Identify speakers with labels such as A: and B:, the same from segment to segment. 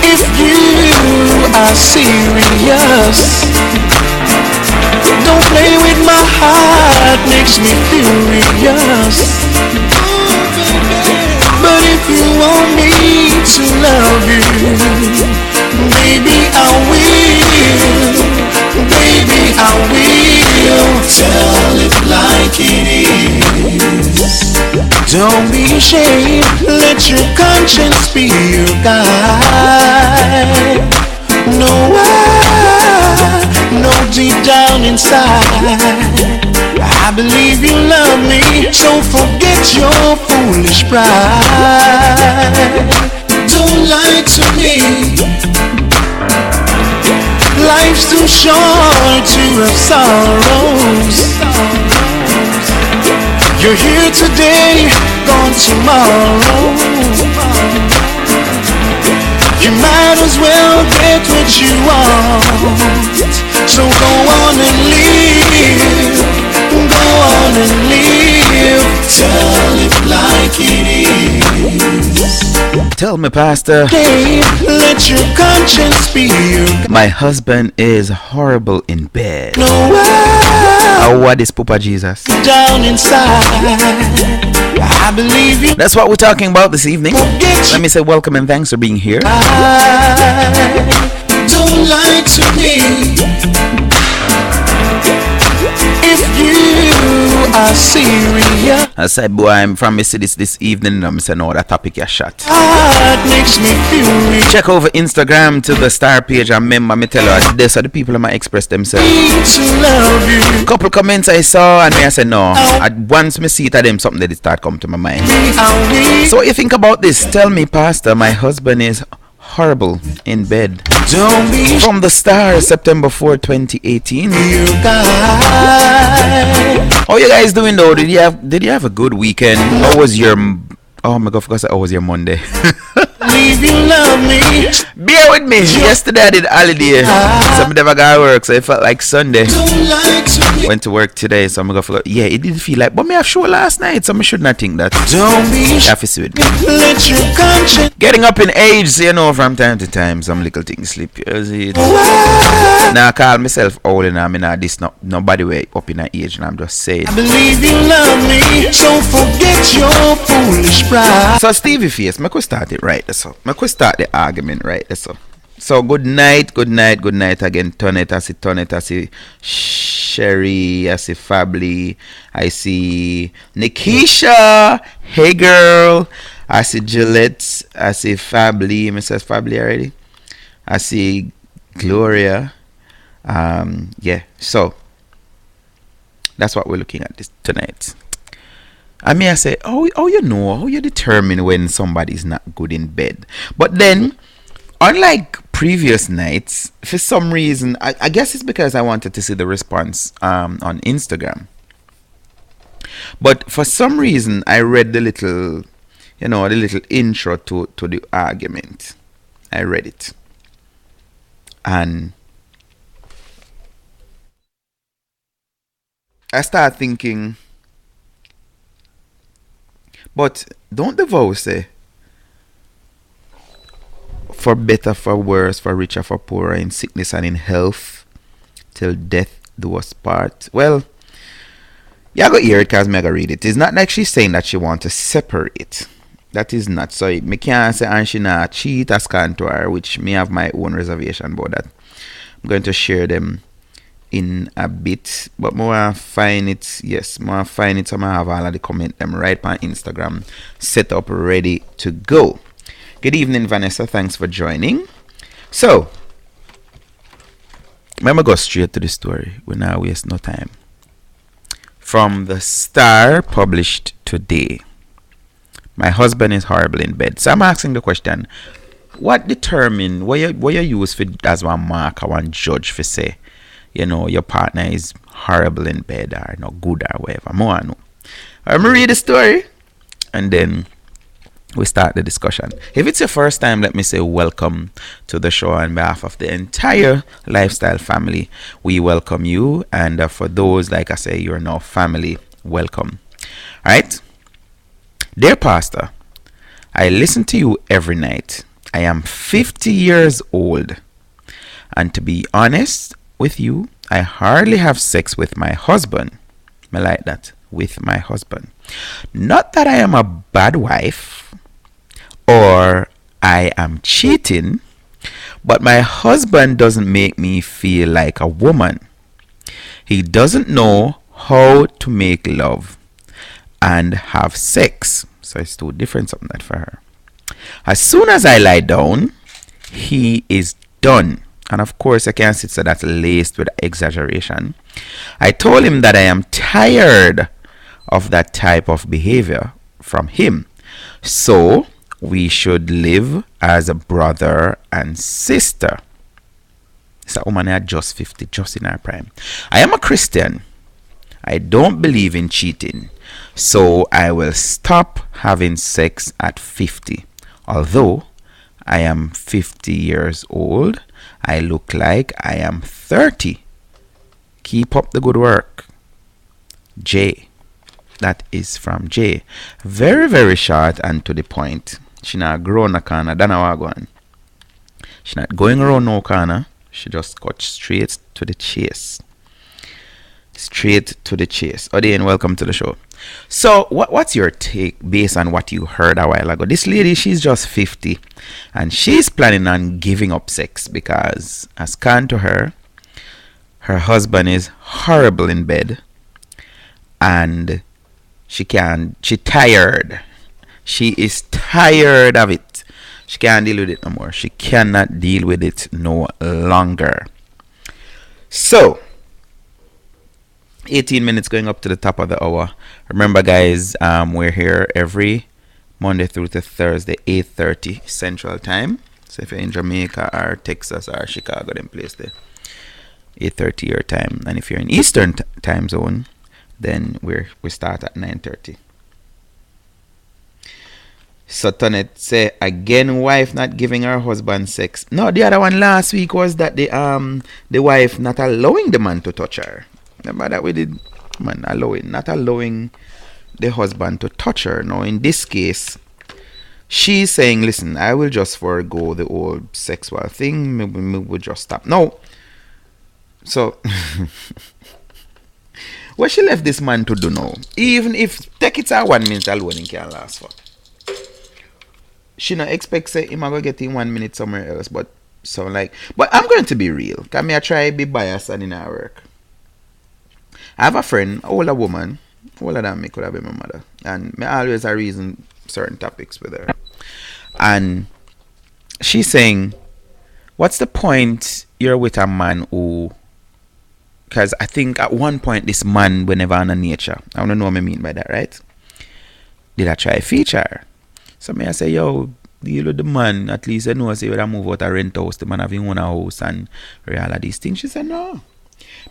A: If you are serious, don't play with my heart, makes me furious. But if you want me to love you, baby I will, baby I will. Tell it like it is. Don't be ashamed, let your conscience be your guide. No, deep down inside, I believe you love me, so forget your foolish pride. Don't lie to me, life's too short to have sorrows. You're here today, gone tomorrow. You might as well get what you want. So go on and live, go on and live. Tell it like it is.
B: Tell me, Pastor.
A: Hey, let your conscience be your guide.
B: My husband is horrible in bed.
A: No,
B: what is Papa Jesus?
A: down inside, I believe you.
B: That's what we're talking about this evening. Let me say welcome and thanks for being here.
A: Don't lie to me. If you are serious,
B: I said, boy, I'm from Missy this evening. I'm saying, no, that topic is shot.
A: heart makes me furious.
B: Check over Instagram to the star page and remember me tell you this are the people that might express themselves.
A: To love you,
B: Couple comments I saw and me I said no. Once me see it of them something that start come to my mind.
A: I will.
B: So what you think about this? Tell me, Pastor, my husband is horrible in bed.
A: Don't be
B: From the Star, September 4, 2018.
A: your guide.
B: How you guys doing though? Did you have a good weekend? How was your oh my god, how was your Monday?
A: Leave you love me.
B: Bear with me. Yesterday I did holiday. So I never got to work, so it felt like Sunday.
A: Don't lie to me.
B: Went to work today, so I'm gonna go. Yeah, it didn't feel like, but me have show last night, so I should not think that.
A: Don't be
B: Have to see with me.
A: let your conscience.
B: Getting up in age, you know, from time to time, some little things slip. You see it. Now I call myself old and I'm in this nobody way up in age, and I'm just saying.
A: I believe you love me, so forget your foolish pride.
B: So Stevie Face, I could start it right. So I could start the argument right. So good night again. Tonet, I see Sherry, I see Fably, I see Nikisha, hey girl, I see Gillette, I see Fably, Mrs. Fably already. I see Gloria. Yeah, so that's what we're looking at this tonight. I mean, I say, how you determine when somebody's not good in bed? But then, unlike previous nights, for some reason, I guess it's because I wanted to see the response on Instagram. But for some reason, I read the little intro to the argument. I read it. And I started thinking, but don't the vow say, for better, for worse, for richer, for poorer, in sickness and in health, till death do us part? Well, you go hear it because me go read it. It's not like she's saying that she want to separate. That is not. So me can't say and she not cheat as can to her, which me have my own reservation about that. I'm going to share them in a bit, but more find it. Yes, more find it. So I have all of the comment them right on Instagram set up ready to go. Good evening, Vanessa, thanks for joining. So I'm gonna go straight to the story. We now waste no time. From the Star, published today. My husband is horrible in bed. So I'm asking the question, what determine what you use for as one mark or one judge for say, your partner is horrible in bed or not good or whatever. More no. I'm gonna read the story and then we start the discussion. If it's your first time, let me say welcome to the show on behalf of the entire Lifestyle family. We welcome you, and for those, like I say, you're now family, welcome. All right. Dear Pastor, I listen to you every night. I am 50 years old. And to be honest with you, I hardly have sex with my husband. I like that. With my husband. Not that I am a bad wife or I am cheating, but my husband doesn't make me feel like a woman. He doesn't know how to make love and have sex. So it's too different something that for her. As soon as I lie down, he is done. And of course, I can see so that's laced with exaggeration. I told him that I am tired of that type of behavior from him. So we should live as a brother and sister. It's a woman at just 50, just in her prime. I am a Christian. I don't believe in cheating. So I will stop having sex at 50. Although I am 50 years old, I look like I am 30. Keep up the good work. J. That is from J. Very, very short and to the point. She not grown a corner. That's how I go on. She not going around no corner. She just got straight to the chase. Straight to the chase. Odian, welcome to the show. So, what's your take based on what you heard a while ago? This lady, she's just 50 and she's planning on giving up sex because, as can to her, her husband is horrible in bed and she tired. She is tired of it. She can't deal with it no more. She cannot deal with it no longer. So, 18 minutes going up to the top of the hour. Remember, guys, we're here every Monday through to Thursday, 8:30 Central Time. So if you're in Jamaica or Texas or Chicago, then place there. 8:30 your time. And if you're in Eastern Time Zone, then we start at 9:30. So Tonet say again, wife not giving her husband sex. No, the other one last week was that the wife not allowing the man to touch her. Remember that we did, man, not allowing the husband to touch her. Now in this case, she's saying, listen, I will just forego the old sexual thing. Maybe we'll just stop. No. So what she left this man to do now? Even if take it out 1 minute alone, it can last for. She not expect say him gonna get in 1 minute somewhere else, but I'm going to be real. Can me I try be biased and in our work. I have a friend, older woman, older than me, could have been my mother, and me always a reason certain topics with her. And she's saying, what's the point you're with a man who, because I think at one point this man were never on a nature. I don't know what I mean by that, right? Did I try feature? So me I say, yo, deal with the man, at least I know say when I move out a rent house, the man having one house and all of these things. She said no.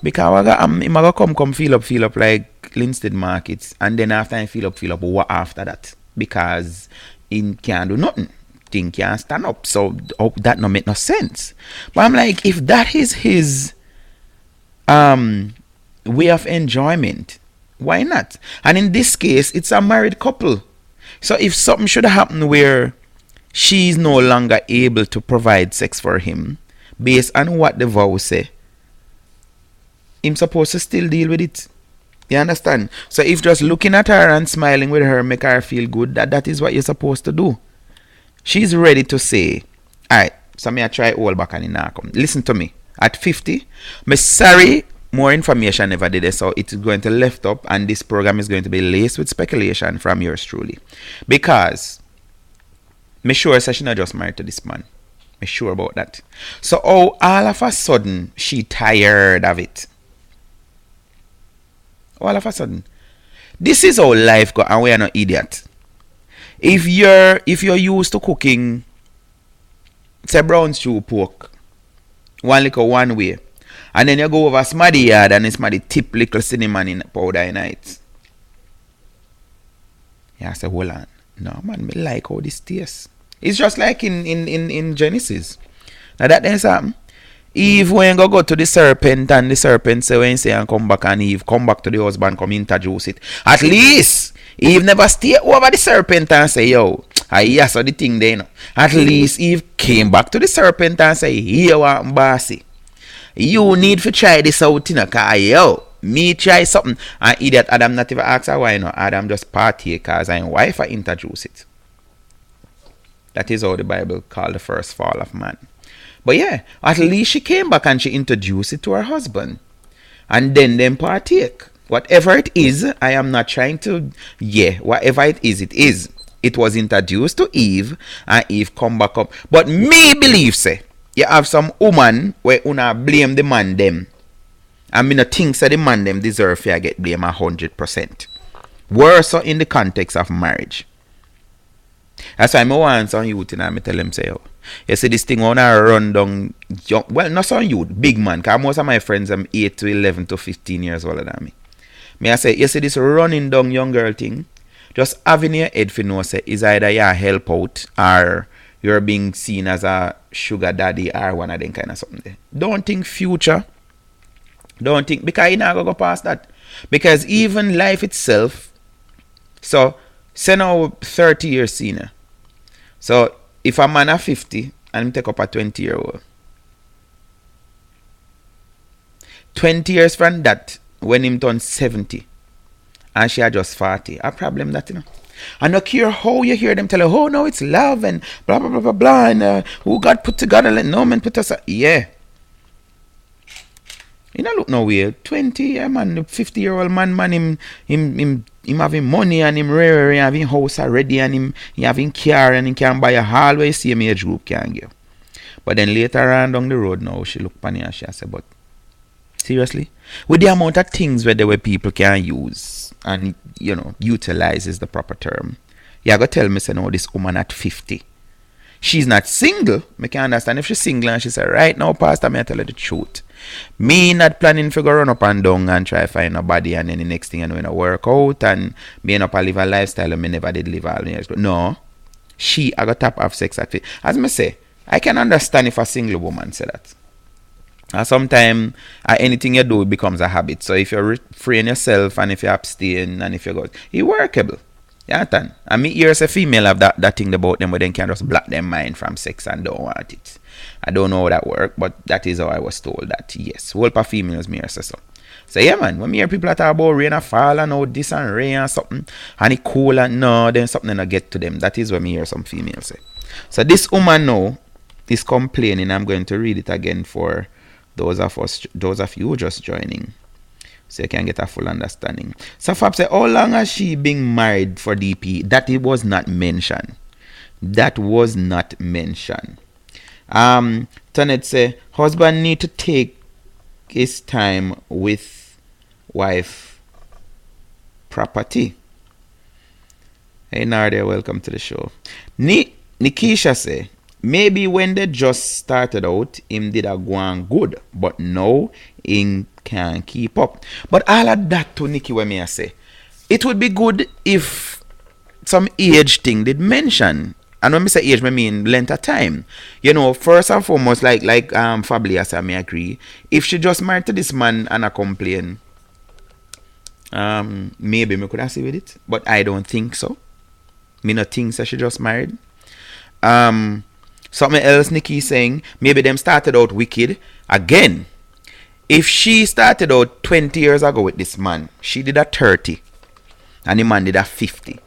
B: Because I'm gonna come fill up like Linstead Markets, and then after I fill up, what after that? Because he can't do nothing. Thing can't stand up. So that no make no sense. But I'm like, if that is his way of enjoyment, why not? And in this case, it's a married couple. So if something should happen where she's no longer able to provide sex for him, based on what the vow say, him supposed to still deal with it. You understand? So if just looking at her and smiling with her make her feel good, that is what you're supposed to do. She's ready to say, alright, so me I try all back and in come. Listen to me. At 50, me sorry, more information never did it, so it's going to left up and this program is going to be laced with speculation from yours truly. Because me sure she not just married to this man. Me sure about that. So all of a sudden she tired of it. All of a sudden. This is how life go, and we are not idiot. If you're used to cooking, say brown stew pork, one liquor one way, and then you go over smaddy yard and it's smaddy tip little cinnamon in powder in it. Yeah, I say, hold on. No man, me like how this tastes. It's just like in Genesis. Now that then something. Eve when go to the serpent and the serpent say when say and come back, and Eve come back to the husband, come introduce it. At least Eve never stay over the serpent and say, yo, I saw the thing there, you know. At least Eve came back to the serpent and say, here what bossy. You need to try this out, you know, cause yo, me try something. And idiot Adam not even ask her why, you know. Adam just partake cause his wife introduce it. That is how the Bible called the first fall of man. But yeah, at least she came back and she introduced it to her husband. And then them partake. Whatever it is, I am not trying to, whatever it is, it is. It was introduced to Eve, and Eve come back up. But me believe, say, you have some woman where una blame the man them. And me no think say the man them deserve to get blame 100%. Worse so in the context of marriage. That's why I want some youth and I tell them say, oh, you see this thing wanna run down young, well, not some youth, big man, because most of my friends are 8 to 11 to 15 years older than me. Me I say, you see this running down young girl thing, just having your head for know say is either you help out or you're being seen as a sugar daddy or one of them kind of something there. Don't think future. Don't think, because you not gonna go past that. Because even life itself, so say now 30 years senior. So if a man at 50 and him take up a 20-year-old, 20 years from that, when him turn 70 and she are just 40, a problem that, you know. And no care how you hear them tell her, oh no, it's love and blah blah blah blah blah, and who God put together, let no man put us. Yeah. You know, look no weird. 20, yeah, man, 50-year-old man, him having money and him rare, having house already and him having car and he can buy a hall where you see him age group can give. But then later on down the road now, she look funny and she say, but seriously? With the amount of things where there were people can use and, you know, utilize is the proper term. You gotta tell me, say, no, this woman at 50. She's not single. I can understand if she's single and she say, right now, Pastor, may I tell her the truth. Me not planning to go run up and down and try to find a body and then the next thing I know, in a work out and me up and live a lifestyle and me never did live all years. But no, I got tap have sex activity. As me say, I can understand if a single woman say that. And sometimes anything you do it becomes a habit. So if you're freeing yourself and if you abstain and if you go, it's workable. You understand? And me hear a female have that thing about them, but then can just block their mind from sex and don't want it. I don't know how that works, but that is how I was told that, yes. Whole of females me hear say so. So yeah, man, when me hear people talk about rain and fall and all this and rain and something, and it cool and no, then something not get to them. That is what me hear some females say. So this woman now is complaining. I'm going to read it again for those of you just joining, so you can get a full understanding. So Fab say, how long has she been married for DP? That it was not mentioned. That was not mentioned. Tonet say, husband need to take his time with wife property. Hey Nardia, welcome to the show. Nikisha say, maybe when they just started out, him did a go on good, but now him can't keep up. But all of that to Nikki, when me I say, it would be good if some age thing did mention. And when I say age, I mean length of time. You know, first and foremost, like Fablias, I may agree. If she just married to this man and I complain, maybe me could have see with it. But I don't think so. Me not think so she just married. Something else Nikki saying, maybe them started out wicked. Again, if she started out 20 years ago with this man, she did a 30. And the man did a 50.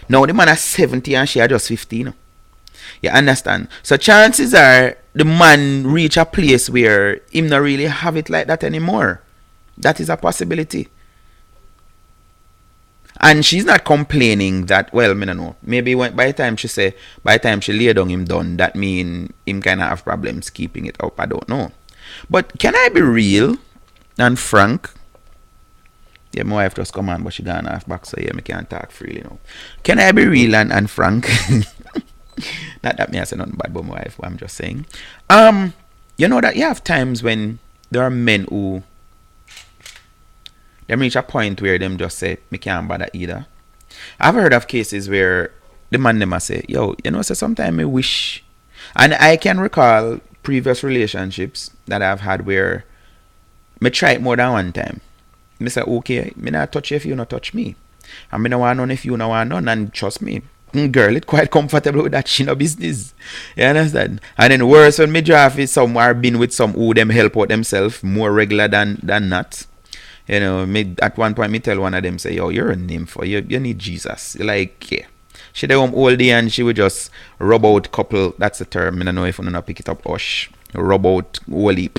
B: Now the man is 70 and she is just 15. You understand? So chances are the man reach a place where him not really have it like that anymore. That is a possibility. And she's not complaining that, well, I don't know. Maybe by the time she lay down him done, that mean him kind of have problems keeping it up. I don't know. But can I be real and frank? Yeah, my wife just come on, but she gone off back, so yeah, I can't talk freely now. Can I be real and frank? Not that me I say nothing bad about my wife, but I'm just saying. You know that you have times when there are men who them reach a point where them just say, me can't bother either. I've heard of cases where the man them say, yo, you know, so sometimes I wish, and I can recall previous relationships that I've had where me try it more than one time. Me say, okay, me not touch you if you not touch me. I mean, I want none if you no want none, and trust me, girl, it quite comfortable with that. She no business. You understand? And then worse when me draft is some or been with some who them help out themselves more regular than not. You know, me at one point me tell one of them say, yo, you're a nymph, you need Jesus. Like, yeah. She dey home all day and she would just rub out couple, that's the term, I don't know if you know pick it up, rub out whole heap.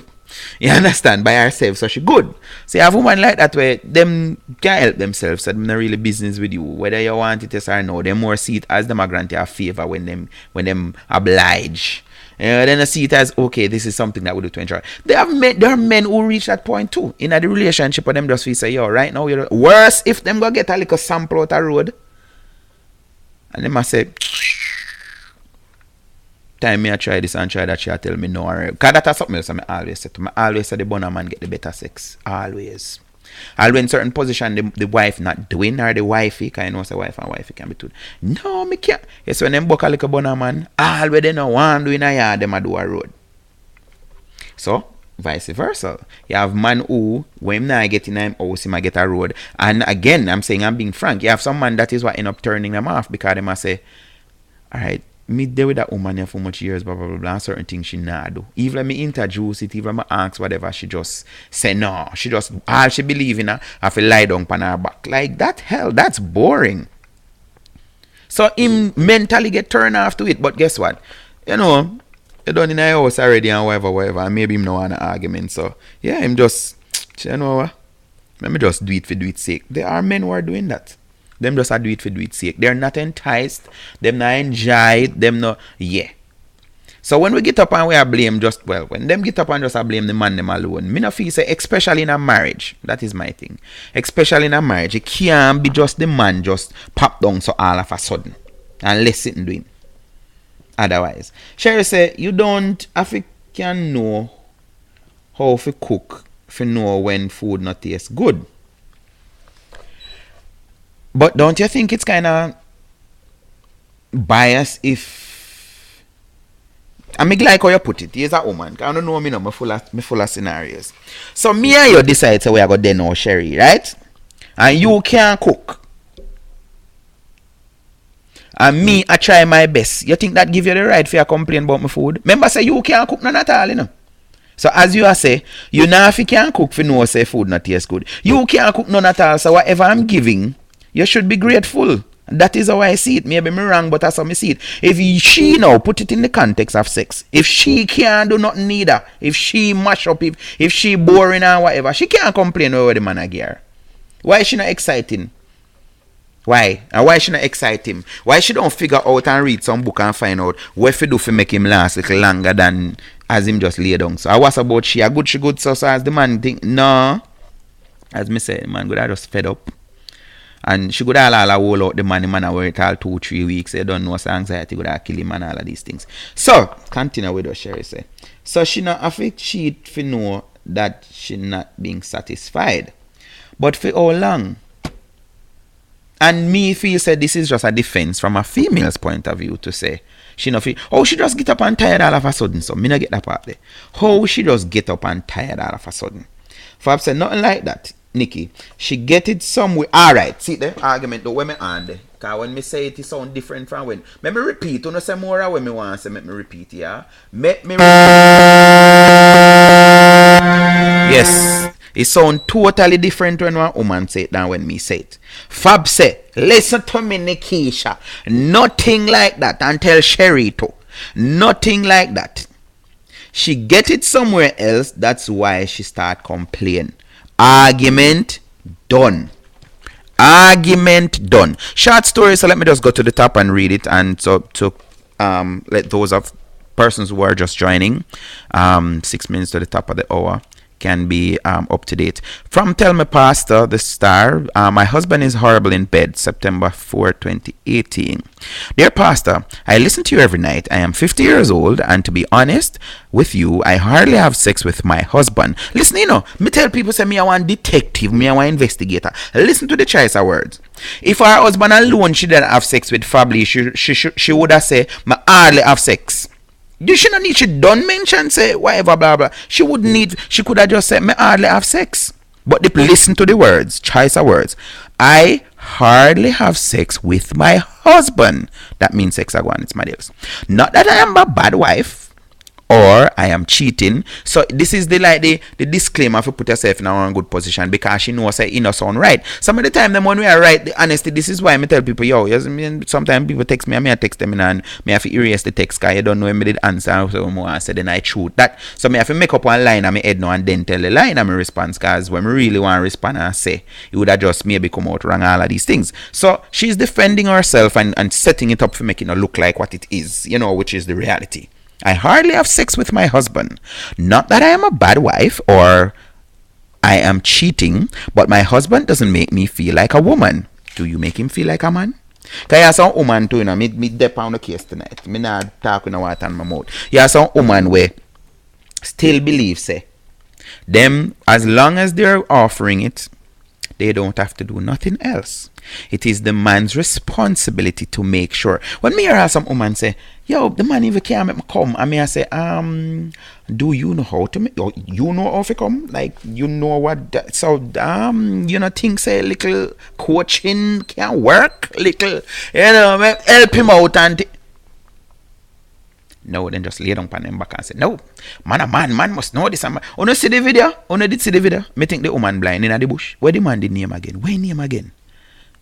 B: You understand? By herself, so she good. So you have women like that where them can help themselves, so them not really business with you. Whether you want it or no, they more see it as them a grant you a favor when them oblige. Then I see it as okay, this is something that we do to enjoy. There are men who reach that point too. In a relationship with them just feel say, yo, right now you're worse if them go get a little sample out the road. And they must say, time me I try this and try that, she tell me no. Because that's something else I always say to me. I always say the bonner man get the better sex. Always. And when certain position the wife not doing or the wifey, because I know say wife and wifey can be two. No, me can't. Yes, when them buck a little bonner man, always they no want do in a yard, them a do a road. So, vice versa. You have man who, when I get in him house, him I get a road. And again, I'm saying, I'm being frank. You have some man that is what end up turning them off because they must say, alright, me there with that woman here for much years, blah, blah, blah, blah, and certain things she not do. Even when me introduce it, even when I ask whatever, she just say no. She just, all she believe in her, I feel lie down on her back. Like, that hell, that's boring. So, him mentally get turned off to it. But guess what? You know, you done in a house already and whatever, and maybe him no want an argument. So, yeah, him just, you know what? Let me just do it for do it sake. There are men who are doing that. Them just do it for do it sake. They're not enticed. Them not enjoy it. Them no, yeah. So when we get up and we are blame just, well, when them get up and just blame the man them alone, me no feel say, especially in a marriage, that is my thing. Especially in a marriage, it can't be just the man just pop down so all of a sudden. And let's sit and do it. Otherwise. Sherry say, you don't have to can know how to cook to know when food not tastes good. But don't you think it's kind of biased if... I mean, like how you put it, he's a woman. I don't know me, no, me full of scenarios. So me and you decide so we are going to know Sherry, right? And you can't cook. And me, I try my best. You think that give you the right for you complain about my food? Remember, say you can't cook none at all, you know. So as you are say, you know if you can't cook for no say food not taste good. You can't cook none at all. So whatever I'm giving, you should be grateful. That is how I see it. Maybe me wrong, but that's how I see it. If she now put it in the context of sex, if she can't do nothing neither, if she mash up, if she boring or whatever, she can't complain over the man again. Why is she not exciting? Why? And why she not excite him? Why she don't figure out and read some book and find out what to do to make him last a little longer than as him just lay down? So I was about she good so as the man think no. As me say, man good I just fed up. And she could all roll out the man I wait all 2-3 weeks. They don't know so anxiety could kill him and all of these things. So continue with what Sherry say. So she not have to cheat for know that she not being satisfied. But for how long? And me feel say this is just a defense from a female's point of view to say she no feel how she just get up and tired all of a sudden. So me not get that part there. How she just get up and tired all of a sudden. Fab said nothing like that, Nikki. She get it somewhere. Alright, see the argument the women on there. Cause when me say it sound different from when. Let me repeat. You know say more when me want to say make me repeat, yeah. Make me repeat. Yes. It sound totally different when one woman say it than when me say it. Fab said, listen to me, Nikisha. Nothing like that. And tell Sherry too. Nothing like that. She get it somewhere else. That's why she start complaining. Argument done. Argument done. Short story. So let me just go to the top and read it. And so to let those of persons who are just joining, 6 minutes to the top of the hour, can be up to date. From Tell Me Pastor, the Star, my husband is horrible in bed, September 4, 2018. Dear Pastor, I listen to you every night. I am 50 years old, and to be honest with you, I hardly have sex with my husband. Listen, you know, me tell people say me I want detective, me I want investigator. Listen to the choice of words. If her husband alone she didn't have sex with Fably, she would have said, me hardly have sex. She not need, she don't mention say whatever blah blah. She would need, she could have just said me hardly have sex. But listen to the words, choice of words. I hardly have sex with my husband. That means sex again, it's my deals. Not that I am a bad wife or I am cheating. So this is the disclaimer for put yourself in a good position, because she knows say in sound right. Some of the time them when we are right, the honesty, this is why I tell people, yo, yes, sometimes people text me and I text them and me have to erase the text because you don't know when me did answer, so more answer then I shoot that. So me have to make up one line and me head now and then tell the line and my response, because when me really want to respond and say, it would have just maybe come out wrong, all of these things. So she's defending herself and setting it up for making it look like what it is, which is the reality. I hardly have sex with my husband. Not that I am a bad wife or I am cheating, but my husband doesn't make me feel like a woman. Do you make him feel like a man? Because you have some woman too, me dep on the case tonight. Me not talking water in my mouth. You have some woman where still believe, say, them, as long as they're offering it, they don't have to do nothing else. It is the man's responsibility to make sure. When me hear some woman say, yo, the man even can't make me come, and me I say, do you know how to make, you know how to come? Like, you know what, so, think say little coaching can work, little, help him out and no, then just lay down on them back and say, no, man must know this. You see the video? You did see the video? Me think the woman blind in the bush. Where the man did name again? Where name again?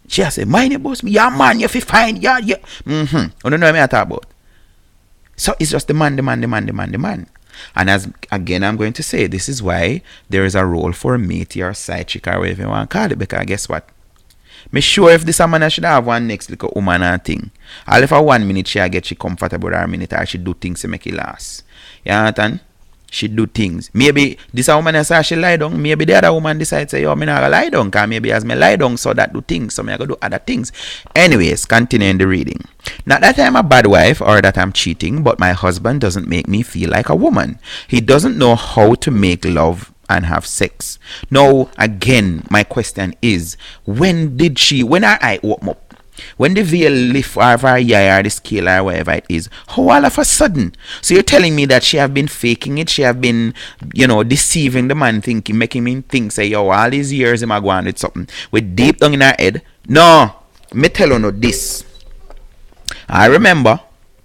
B: She has said, my name boss me. Yeah, man, you feel fine. Yeah. You don't know what I talk about. So it's just the man. And as again, I'm going to say, this is why there is a role for a matey or side chick or whatever you want to call it. Because guess what? Me sure if this man should have one next little woman and thing. All for 1 minute she get she comfortable or a minute or she do things to make it last. You understand? She do things. Maybe this woman say she lie down. Maybe the other woman decides say, yo, me not gonna lie down. Cause maybe as me lie down so that do things. So me I go do other things. Anyways, continuing the reading. Not that I'm a bad wife or that I'm cheating, but my husband doesn't make me feel like a woman. He doesn't know how to make love and have sex. Now, again, my question is, when I open up, when the veil lift over her eye or the scale or whatever it is, how all of a sudden? So you're telling me that she have been faking it, she have been, deceiving the man, making me think, say, yo, all these years am I going with something with deep down in her head? No, me tell you no this. I remember,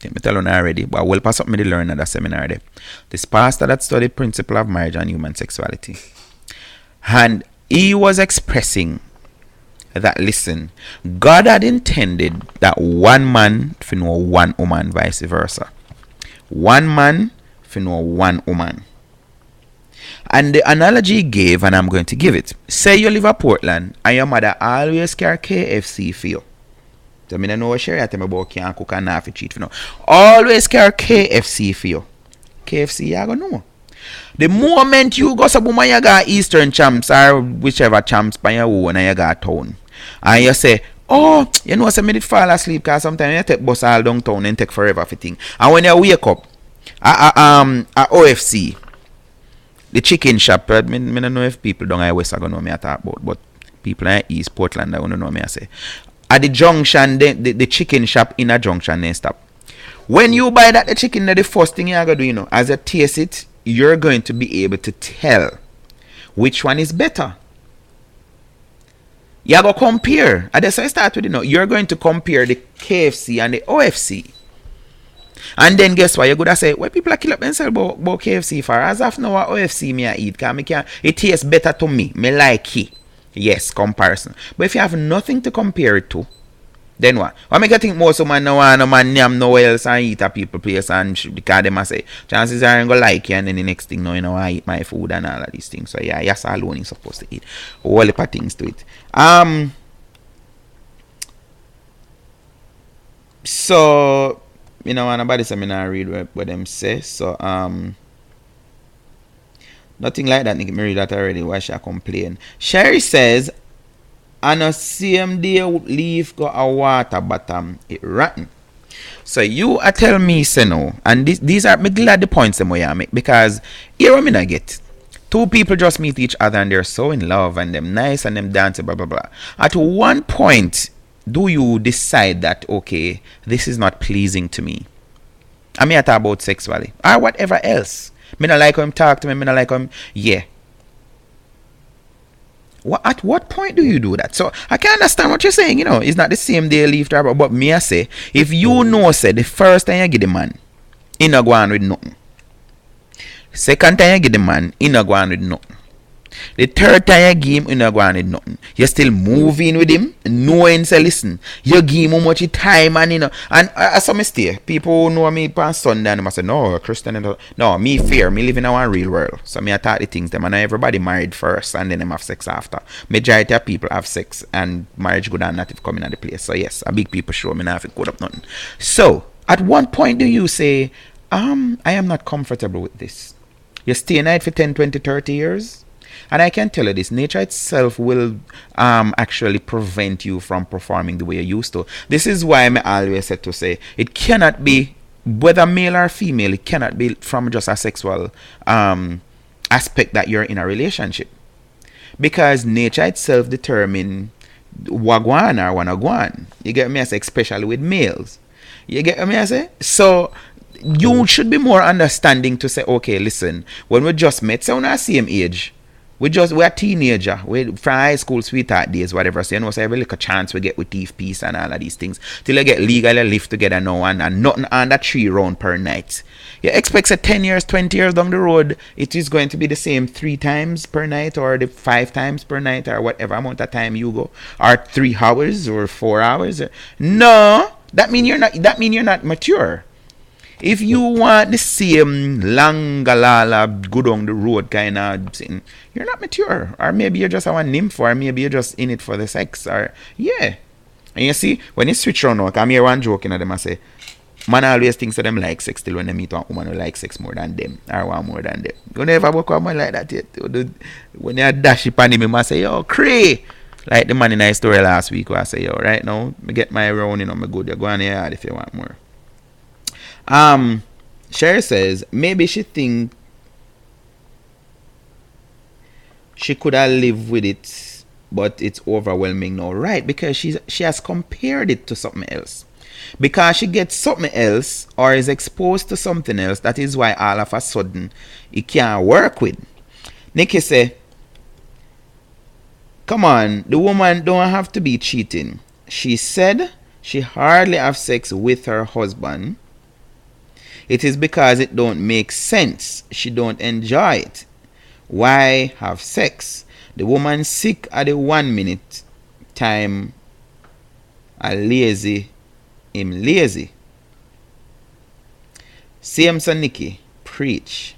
B: me tell you already, but I will pass up me to learn at that seminar there. This pastor that studied principle of marriage and human sexuality. And he was expressing that, listen, God had intended that one man to know one woman, vice versa. One man to know one woman. And the analogy he gave, and I'm going to give it. Say you live at Portland and your mother always carry KFC for you. So I don't know what Sherry tell me about can't cook and not cheat for now. Always carry KFC for you. KFC you gonna know. The moment you go somewhere you got Eastern champs or whichever champs by your own and you got town. And you say, oh, you know, so I did fall asleep because sometimes you take bus all downtown and take forever for thing. And when you wake up, at OFC, the chicken shop, I don't know if people down West are going to know me I talk about, but people in East Portland are going to know me I say. At the junction, the chicken shop in a junction, then stop. When you buy the chicken, the first thing you're going to do, as you taste it, you're going to be able to tell which one is better. You're going to compare. And that's how I start with you're going to compare the KFC and the OFC. And then guess what? You're going to say, well, people are killing up themselves about KFC for. As of now, OFC me I eat. Because it tastes better to me. Me like it. Yes, comparison. But if you have nothing to compare it to, then what? I make you think most of man no want no man name no else and eat a people place and because them say chances are I'm gonna like you and then the next thing I eat my food and all of these things. So yeah, yes alone is supposed to eat. All the things to it. So nobody say me not read what them say. So nothing like that. Me read that already. Why should I complain? Sherry says, and a same day leaf go a water bottom, it rotten. So you are tell me say no. And these are me glad the points them I make, because here what me I get. Two people just meet each other and they're so in love and them nice and them dance blah blah blah. At one point, do you decide that okay, this is not pleasing to me? I mean I talk about sexually or whatever else. Me not like him talk to me, me not like him. Yeah. At what point do you do that? So I can understand what you're saying. It's not the same day leave to but me I say, if you know, say the first time you get the man, he not go on with nothing. Second time you get the man, he not go on with nothing. The third time you give him, you not go on with nothing. You're still moving with him, knowing, say, listen, you give him how much time, and and I saw me stay. People who know me on Sunday, and I say, no, Christian, no, me fear, me live in a real world. So me attack the things, them, and everybody married first, and then them have sex after. Majority of people have sex, and marriage good and native coming at the place. So yes, a big people show me now if it good up nothing. So, at one point do you say, I am not comfortable with this. You stay night for 10, 20, 30 years? And I can tell you this, nature itself will actually prevent you from performing the way you used to. This is why I always said to say, it cannot be, whether male or female, it cannot be from just a sexual aspect that you're in a relationship. Because nature itself determines wagwan or wanagwan. You get me? I say, especially with males. You get me? I say? So, you should be more understanding to say, okay, listen, when we just met, say we're not the same age. We're a teenager. We from high school, sweetheart days, whatever. So so every little chance we get with thief peace and all of these things. Till I get legally live together now and nothing under 3 round per night. You expect 10 years, 20 years down the road, it is going to be the same 3 times per night or the 5 times per night or whatever amount of time you go. Or 3 hours or 4 hours. No. That mean you're not mature. If you want the same langalala go down the road kind of thing, you're not mature. Or maybe you're just a nymph, or maybe you're just in it for the sex. Or yeah. And you see, when you switch around now, I'm here one joking at them, I say, man always thinks that them like sex till when they meet a woman who like sex more than them, or want more than them. You never work with a man like that yet. When you dash it on him, I say, yo, cray. Like the man in the story last week where I say, yo, right now, me get my round, me good. You go on here if you want more. Sherry says maybe she think she could have lived with it, but it's overwhelming now, right? Because she has compared it to something else. Because she gets something else or is exposed to something else, that is why all of a sudden it can't work with. Nikki say, come on, the woman don't have to be cheating. She said she hardly have sex with her husband. It is because it don't make sense. She don't enjoy it. Why have sex? The woman sick at the 1 minute time. A lazy, him lazy. Same son Nikki, preach.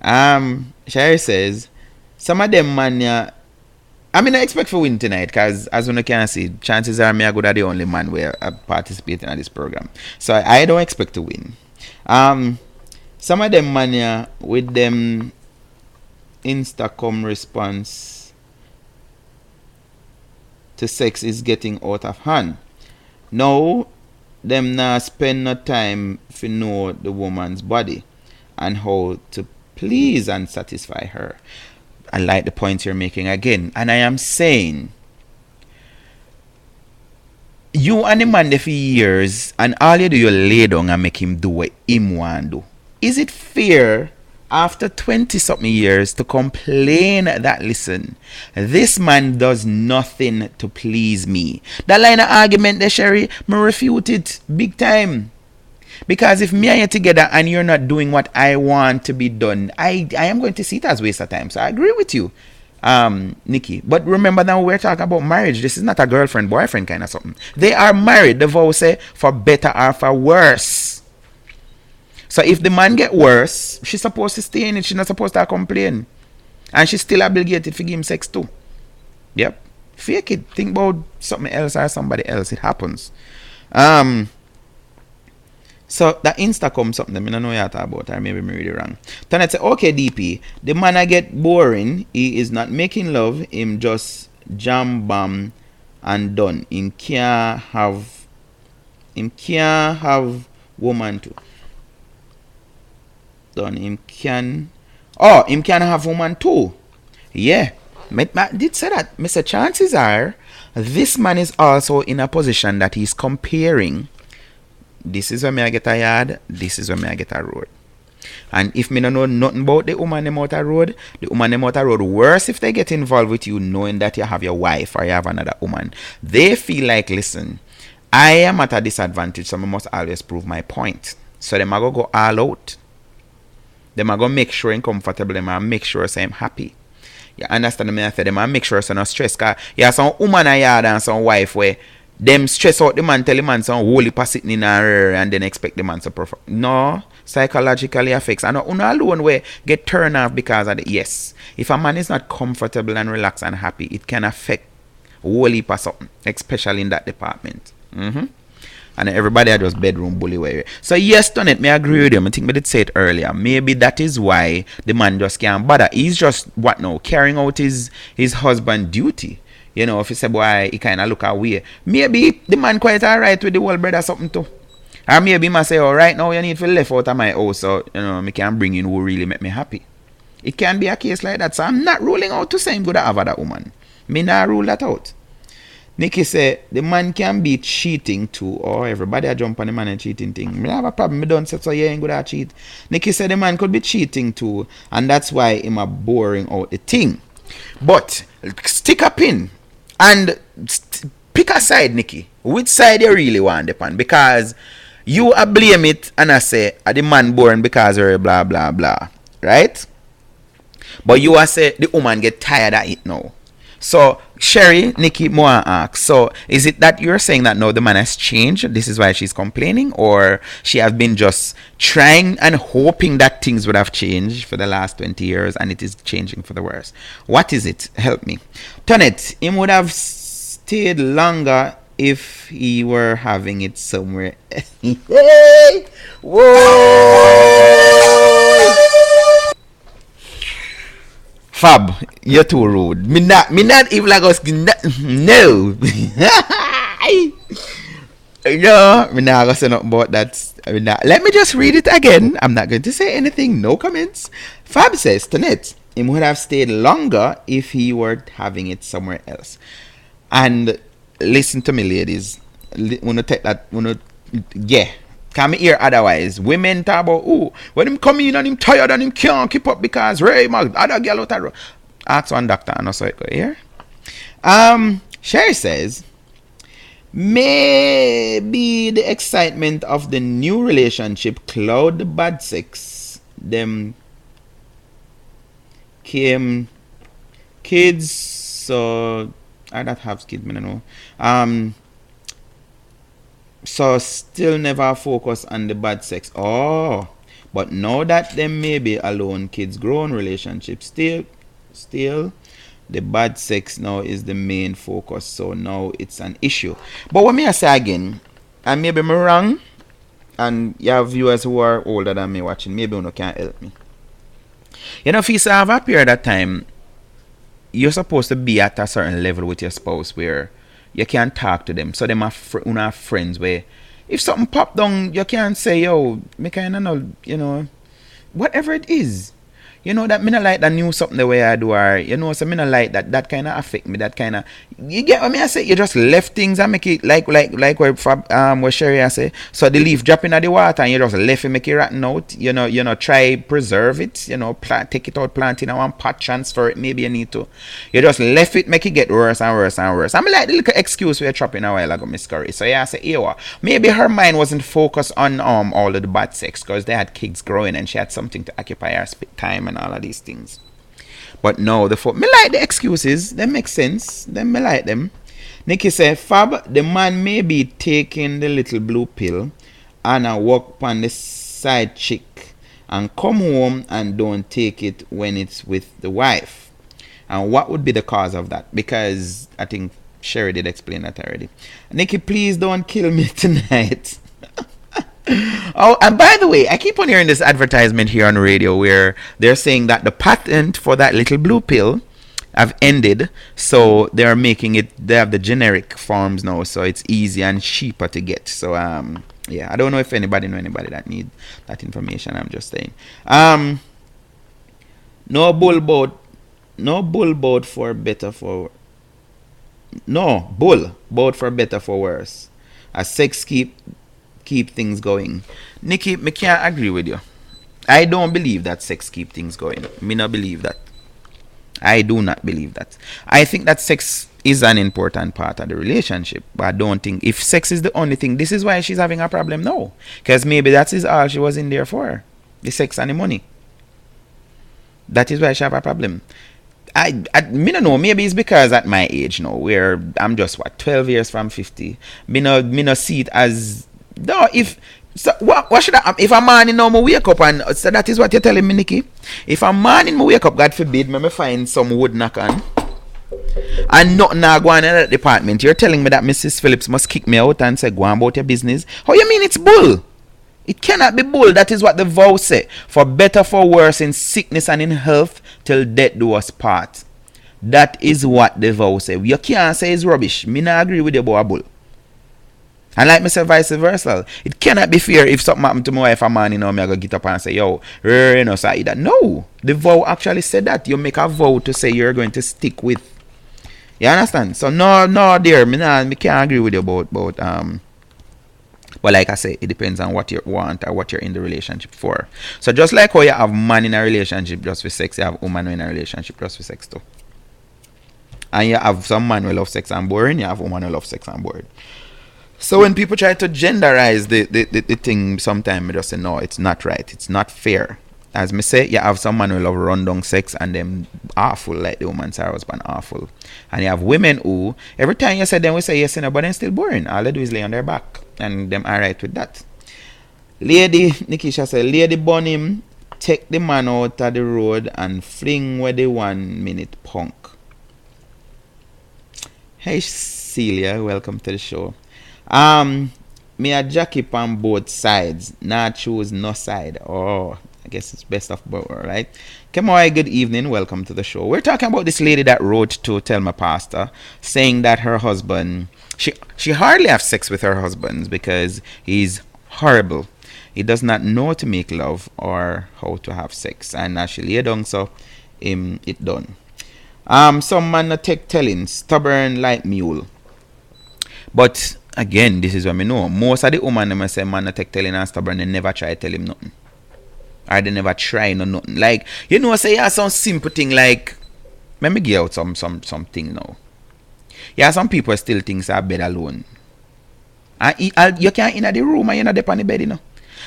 B: Sherry says, some of them man, I mean, I expect for win tonight, because as you can see, chances are me I go to the only man where I participating in this program. So I don't expect to win. Some of them mania with them Instacom response to sex is getting out of hand. Now them not spend no time to know the woman's body and how to please and satisfy her. I like the point you're making again, and I am saying, you and the man there for years, and all you do, you lay down and make him do what him want to do. Is it fair after 20-something years to complain that, listen, this man does nothing to please me? That line of argument there, Sherry, me refute it big time. Because if me and you together and you're not doing what I want to be done, I am going to see it as waste of time. So I agree with you. Nikki. But remember now we're talking about marriage. This is not a girlfriend, boyfriend kind of something. They are married, the vow say, for better or for worse. So if the man get worse, she's supposed to stay in it. She's not supposed to complain. And she's still obligated to give him sex too. Yep. Fake it. Think about something else or somebody else. It happens. So that Instacom something, I don't know what you're talking about, or maybe I'm really wrong. Then I say, okay, DP, the man I get boring, he is not making love, him just jam bam and done. Him can't have woman too. Done. Him can have woman too. Yeah. I did say that. Mr. Chances are this man is also in a position that he's comparing. This is where I get a yard. This is where I get a road. And if me no know nothing about the woman them out a road, the woman them out a road worse if they get involved with you knowing that you have your wife or you have another woman. They feel like, listen, I am at a disadvantage, so I must always prove my point. So them are going to go all out. Them are going to make sure I'm comfortable. Them are make sure so I'm happy. You understand me? I say them are make sure so no stress. Because you have some woman a yard and some wife where them stress out the man, tell the man some holy pass sitting in her and then expect the man to perform. No, psychologically affects. And not alone where get turned off because of the yes. If a man is not comfortable and relaxed and happy, it can affect holy pass something, especially in that department. And everybody are just bedroom bully way. So yes, Tonet, me agree with him. I think we did say it earlier. Maybe that is why the man just can't bother. He's just what now? Carrying out his husband duty. You know, if he say boy, he kinda look away. Maybe the man quite alright with the whole brother something too. Or maybe he must say, oh, right now you need to left out of my house, so you know, me can bring in who really make me happy. It can be a case like that. So I'm not ruling out to say him good have that woman. Me not rule that out. Nikki say the man can be cheating too, or everybody a jump on the man and cheating thing. Me have a problem. Me don't say so. Yeah, ain't good at cheat. Nikki said the man could be cheating too, and that's why him a boring out the thing. But stick a pin and pick a side, Nikki. Which side you really want upon? Because you a blame it and I say the man boring because of blah blah blah, right? But you a say the woman get tired of it now. So, Sherry, Nikki, Moa asks, so is it that you're saying that no, the man has changed? This is why she's complaining? Or she has been just trying and hoping that things would have changed for the last 20 years and it is changing for the worse? What is it? Help me. Tonet, him would have stayed longer if he were having it somewhere. Hey! Whoa! Fab, you're too rude. Me not even like us. No. No, me not gonna say nothing about that. Let me just read it again. I'm not going to say anything. No comments. Fab says, Tonet, he would have stayed longer if he were having it somewhere else. And listen to me, ladies. Wanna take that? Yeah. Can me hear otherwise. Women talk about, oh, when him come in and him tired and him can't keep up because Ray Mag, other girl out there. Ask one doctor and also go here. Sherry says, maybe the excitement of the new relationship cloud the bad sex. Them came kids, so I don't have kids, I don't know. So still never focus on the bad sex. Oh, but now that them may be alone, kids grown relationships, still the bad sex now is the main focus. So now it's an issue. But what may I say again, and maybe I'm wrong, and you have viewers who are older than me watching, maybe you can't help me. You know, if you have a period of time, you're supposed to be at a certain level with your spouse where you can't talk to them. So them are friends where if something pop down, you can't say, yo, me kind of know, you know, whatever it is. You know that me not like that new something the way I do, or you know, so me not like that kind of affect me, that kind of, you get what me I say? You just left things and make it like where Sherry I say, so the leaf drop in the water and you just left it, make it rotten out, you know, try preserve it, you know, take it out, plant in one pot, transfer it, maybe you need to, you just left it, make it get worse and worse and worse. I'm like the little excuse we were chopping a while ago, Miss Curry. So yeah, I say, ewa, maybe her mind wasn't focused on all of the bad sex because they had kids growing and she had something to occupy her time and all of these things. But no, me like the excuses. They make sense. Them me like them. Nikki say, Fab, the man may be taking the little blue pill and I walk on the side chick and come home and don't take it when it's with the wife. And what would be the cause of that? Because I think Sherry did explain that already. Nikki, please don't kill me tonight. Oh, and by the way, I keep on hearing this advertisement here on radio where they're saying that the patent for that little blue pill have ended, so they're making it, they have the generic forms now, so it's easy and cheaper to get. So yeah, I don't know if anybody that need that information. I'm just saying. No bull boat for better for worse. As sex keep things going. Nikki, me can't agree with you. I don't believe that sex keep things going. Me not believe that. I do not believe that. I think that sex is an important part of the relationship, but I don't think if sex is the only thing, this is why she's having a problem now. Because maybe that is all she was in there for, the sex and the money. That is why she have a problem. Me no know. Maybe it's because at my age now, where I'm just 12 years from 50. Me no see it as no. If so, what should I? If a man in now me wake up and so that is what you're telling me, Nikki. If a man in me wake up, God forbid, me find some wood knock on, and nothing now go on in that department. You're telling me that Mrs. Phillips must kick me out and say go on about your business. How you mean it's bull? It cannot be bull. That is what the vow say. For better, for worse, in sickness and in health, till death do us part. That is what the vow say. You can't say it's rubbish. Me not agree with you about a bull. And like me say vice versa. It cannot be fair if something happen to my wife, a man, me I go get up and say, yo, so that. No. The vow actually said that. You make a vow to say you're going to stick with. You understand? So no dear. Me can't agree with you about but like I say, it depends on what you want or what you're in the relationship for. So just like how you have man in a relationship just for sex, you have woman in a relationship just for sex too. And you have some man who love sex and boring, you have woman who love sex and boring. So when people try to genderize the thing, sometimes I just say, no, it's not right. It's not fair. As me say, you have some man who love rundown sex and them awful, like the woman's husband awful. And you have women who, every time you say them, we say yes, but then still boring. All they do is lay on their back. And them alright with that. Lady, Nikisha said, lady burn him, take the man out of the road and fling with the 1 minute punk. Hey Celia, welcome to the show. Me a Jackie on both sides, not choose no side. Oh, I guess it's best of both, right? Kemoy, good evening, welcome to the show. We're talking about this lady that wrote to tell my pastor, saying that her husband, she hardly have sex with her husband because he's horrible. He does not know to make love or how to have sex. And as she lay down, so it done. Some man not take telling, stubborn like mule. But again, this is what I know. Most of the women them say man not take telling and stubborn, they never try to tell him nothing. Or they never try no nothing. Like, you know, say yeah, some simple thing like, let me give out something now. Yeah, some people still think are bed alone. And you can't in the room and you're not on the bed, you know.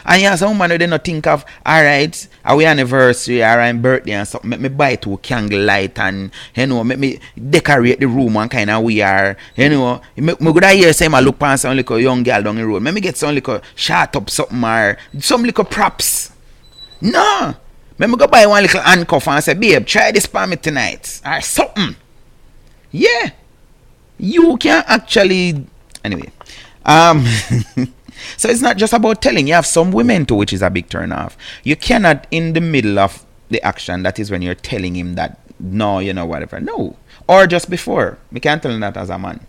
B: And yeah, some woman they not think of, alright, our anniversary or our birthday and something, make me buy 2 candle light and, you know, make me decorate the room and kind of we are, you know, me go that here say I look past some little young girl down the road. Let me get some little shot up something or some little props. No. Let me go buy one little handcuff and say, babe, try this for me tonight. Or something. Yeah. You can actually anyway. So it's not just about telling. You have some women too, which is a big turn off. You cannot in the middle of the action, that is when you're telling him that no, you know, whatever. No. Or just before. We can't tell him that as a man.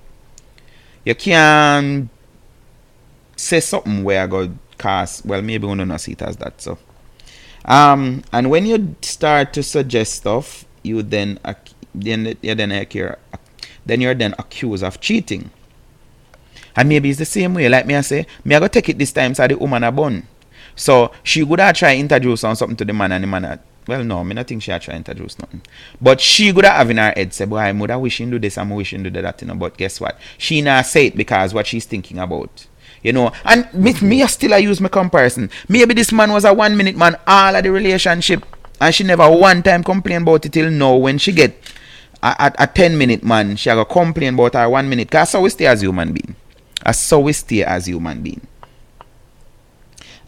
B: You can say something where I go cast, well maybe we don't see it as that. So and when you start to suggest stuff, you then you're then accused of cheating. And maybe it's the same way, like me I say, me I go take it this time so the woman a bun. So she would have try introduce on something to the man and the man well no, me not think she had try introduce nothing. But she would have in her head say, boy, I'm wishing do this, I'm wishing do that, you know, but guess what? She not say it because what she's thinking about. You know, and me still I use my comparison. Maybe this man was a 1 minute man all of the relationship and she never one time complain about it till now when she get a 10-minute man, she go complain about her 1 minute. Because that's how we stay as human being. That's how we stay as human being.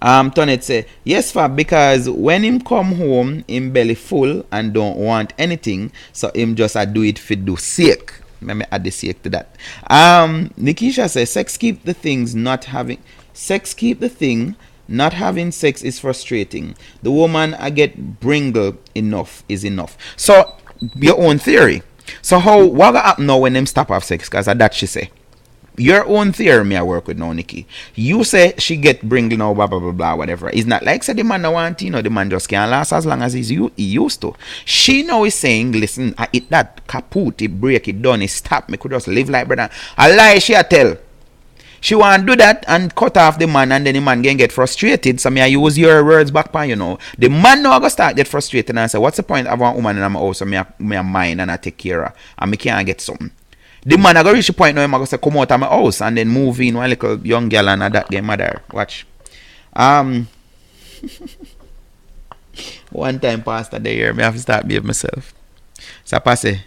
B: Tonet say, yes, Fab, because when him come home, him belly full and don't want anything, so him just do it for do sake. Let me add the sake to that. Nikisha says, sex keep the thing, not having sex is frustrating. The woman I get bringle enough is enough. So your own theory. So what gonna happen now when them stop have sex? Cause that she say. Your own theory me I work with now, Nikki. You say she get bringle now, blah blah blah blah, whatever. It's not like say the man no want, you know, the man just can't last as long as he used to. She now is saying, listen, I eat that kaput, it break, it done, it stop, me could just live like brother. A lie she a tell. She want to do that and cut off the man, and then the man can get frustrated. So me I use your words back pan, you know. The man now go start get frustrated and say, what's the point of a woman in my house so me a mind and I take care of and me can't get something. The man I go reach the point now, I go say come out of my house and then move in one little young girl and that game mother. Watch. One time pastor the year, me have to start behave myself. So I pass it.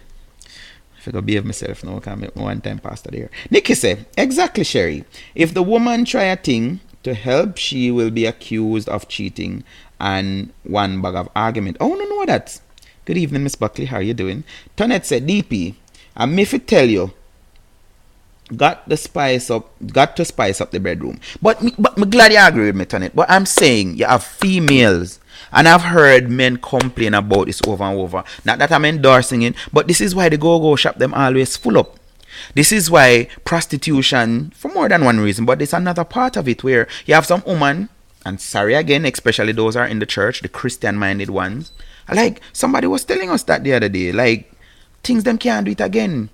B: If I go behave myself now, can make one time pastor there. Nikki say, exactly, Sherry. If the woman try a thing to help, she will be accused of cheating and one bag of argument. Oh, no, know that. Good evening, Miss Buckley. How you doing? Tonette said, DP, and me fi tell you, got to spice up the bedroom. But me glad you agree with me, Tonette. But I'm saying you have females. And I've heard men complain about this over and over. Not that I'm endorsing it, but this is why the go-go shop them always full up. This is why prostitution, for more than one reason, but it's another part of it where you have some woman, and sorry again, especially those are in the church, the Christian-minded ones. Like, somebody was telling us that the other day, like, things them can't do it again.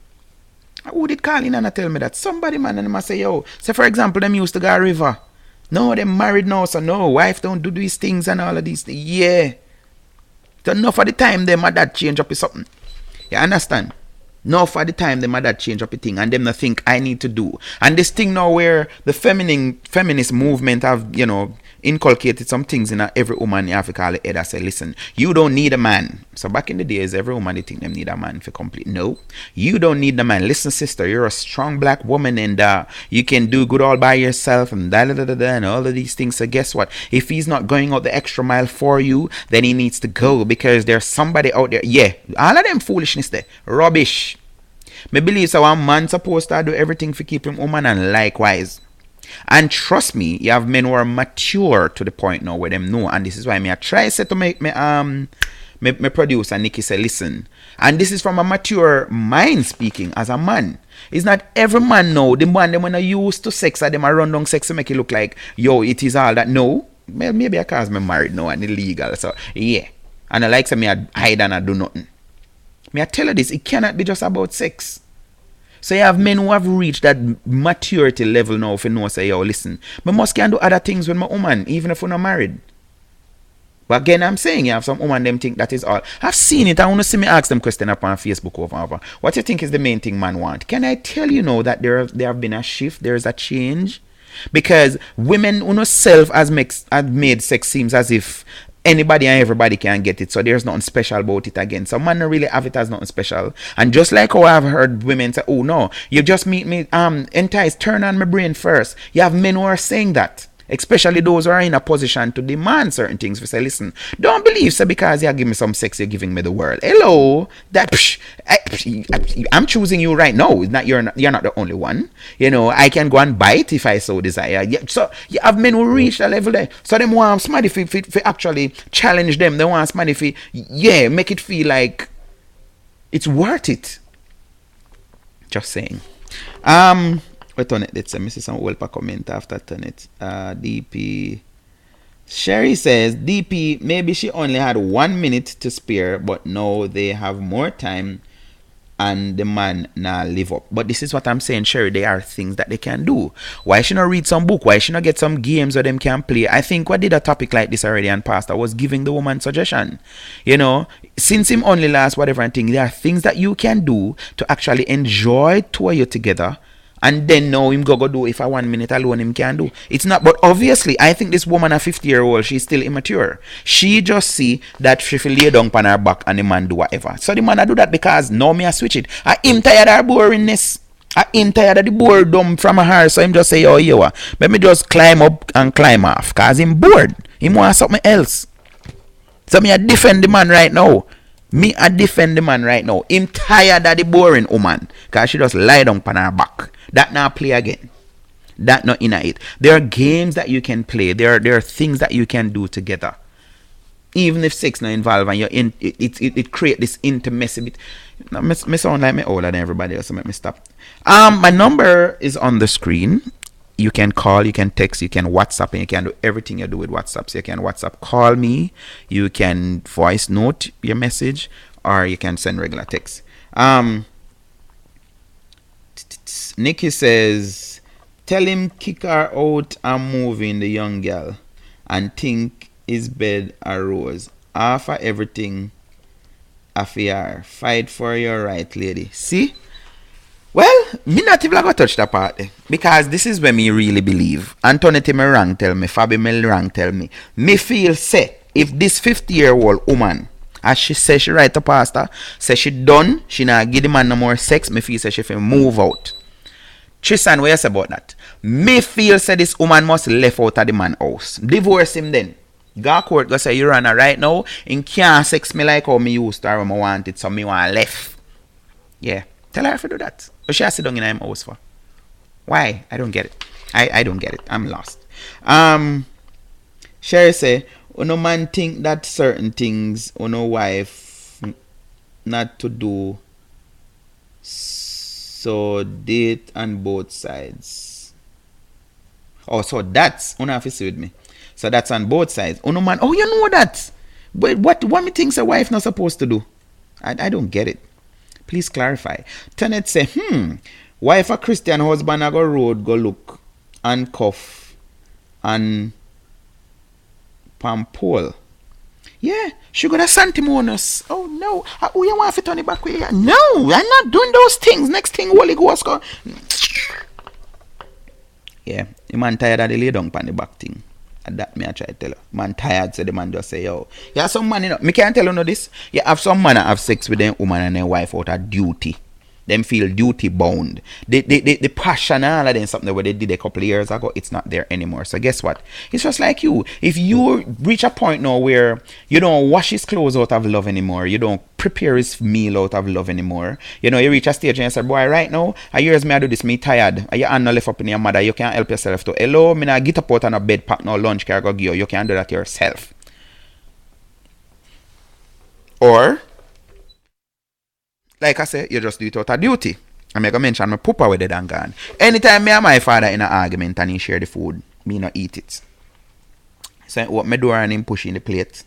B: Who did call in and tell me that? Somebody, man, and they must say, yo, say for example, them used to go a river. No, they're married now, so no, wife don't do these things and all of these things. Yeah. So enough of the time them my dad change up with something. You understand? Enough of the time them my dad change up a thing and them not think I need to do. And this thing now where the feminist movement have, you know, inculcated some things in every woman in Africa head and say, listen, you don't need a man. So back in the days, every woman they think them need a man for complete. No, you don't need the man. Listen, sister, you're a strong black woman and you can do good all by yourself and and all of these things. So guess what? If he's not going out the extra mile for you, then he needs to go because there's somebody out there. Yeah, all of them foolishness there. Rubbish. Me believe so a man supposed to do everything for keep him woman and likewise. And trust me, you have men who are mature to the point now where them know. And this is why me I try to make me producer Nikki say listen. And this is from a mature mind speaking as a man. It's not every man now. The man them when are used to sex and them are run down sex to make it look like yo it is all that. No, maybe because me married now and illegal. So yeah. And I like say me I hide and I do nothing. Me I tell you this, it cannot be just about sex. So you have men who have reached that maturity level now if you know say, yo, listen, me must can do other things with my woman, even if we're not married. But again, I'm saying you have some woman them think that is all. I've seen it. I want to see me ask them question up on Facebook over and over. What do you think is the main thing man want? Can I tell you now that there have been a shift, there's a change? Because women who know self has made sex seems as if anybody and everybody can get it, so there's nothing special about it again. So man don't really have it as nothing special. And just like how I've heard women say, oh no, you just meet me entice, turn on my brain first. You have men who are saying that, especially those who are in a position to demand certain things. We say, listen, don't believe so because you give me some sex, you're giving me the world. Hello, that I'm choosing you right now. It's not you're not the only one. You know, I can go and bite if I so desire. Yeah, so you have men who reach a level there. So them want somebody to actually challenge them. They want somebody to make it feel like it's worth it. Just saying. Wait on it. Let's see some Welpa comment after turn it. DP Sherry says DP maybe she only had 1 minute to spare, but now they have more time and the man now live up. But this is what I'm saying, Sherry. There are things that they can do. Why should not read some book? Why should not get some games where them can play? I think what did a topic like this already and pastor was giving the woman suggestion. You know, since him only last whatever and thing, there are things that you can do to actually enjoy two of you together. And then now him go do if I 1 minute alone him can do. It's not, but obviously I think this woman a 50-year-old, she's still immature. She just see that she feel lay down on her back and the man do whatever. So the man I do that because now me I switch it. I him tired of her boringness. I him tired of the boredom from her. So him just say, oh yeah, let me just climb up and climb off. Cause him bored. Him want something else. So me I defend the man right now. Me I defend the man right now. Him tired of the boring woman. Cause she just lie down on her back. That now play again. That not in it. There are games that you can play. There are things that you can do together. Even if sex not involved and you're in it create this intimacy. Me sound like me older than everybody else, so let me stop. My number is on the screen. You can call, you can text, you can WhatsApp, and you can do everything you do with WhatsApp. So you can WhatsApp call me, you can voice note your message, or you can send regular text. Nikki says, Tell him kick her out and move in the young girl and think his bed a rose. Offer everything affair. Fight for your right, lady. See? Well, me not even gonna touch that part because this is where me really believe. Antoinette me wrong tell me, Fabi me wrong tell me. Me feel say if this 50-year-old woman, as she says she write to pastor, say she done, she not give the man no more sex, me feel say she fi move out. Tristan, what you say about that? Me feel say this woman must left out of the man house. Divorce him then. Go court go say you run right now. In can't sex me like how me used to or when I want it, so me want left. Yeah. Tell her to do that. But she has to sit down in my house for. Why? I don't get it. I don't get it. I'm lost. Sherry say, no man think that certain things no wife not to do, so date on both sides. Oh, so that's have to see with me. So that's on both sides. No man, oh, you know that. But what me thinks a wife not supposed to do? I don't get it. Please clarify. Tenet say, wife a Christian husband a go road go look and cuff and pampole. Yeah, she gonna sanctimonious. Oh no, who you want to turn it back with? No, I'm not doing those things. Next thing, Holy Ghost go. Yeah, the man tired of the lay down on the back thing. And that me I try to tell her. Man tired, so the man just say, yo. Yeah, some man, you know, me can't tell you no this. You have some man that have sex with them woman and their wife out of duty. Them feel duty bound. The passion and all of them something where they did a couple of years ago, it's not there anymore. So guess what? It's just like you. If you reach a point now where you don't wash his clothes out of love anymore, you don't prepare his meal out of love anymore, you know, you reach a stage and you say, boy, right now, a years me I do this, me tired. Your hand no left up in your mother, you can't help yourself to. Hello, me not get up out on a bed, pack no lunch, can go give you. You can't do that yourself. Or like I say, you just do it out of duty. I'm going to mention my papa with it and gone. Anytime me and my father in an argument and he share the food, me not eat it. So I open my door and him push in the plate.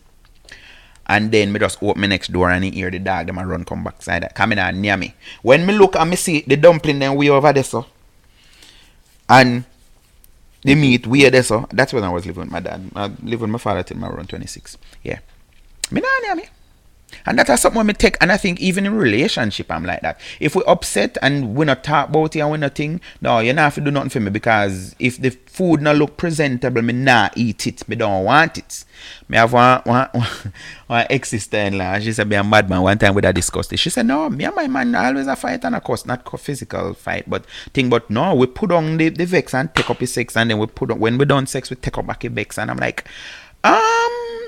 B: And then me just open my next door and he hear the dog them and run come back side that. Come in and near me. When me look and me see the dumpling then way over there so. And the meat way there so. That's when I was living with my dad. I lived with my father till I was around 26. Yeah. Me not near me. And that's something we take, and I think even in relationship I'm like that. If we upset and we not talk about it and we not think, no, you not have to do nothing for me because if the food not look presentable, me not eat it. Me don't want it. Me have one ex-sister-in-law. She said, be a mad man. One time we discussed it. She said, no, me and my man always a fight and a cuss, not physical fight, but thing. But no, we put on the vex and take up his sex, and then we put on, when we done sex, we take up back his vex, and I'm like,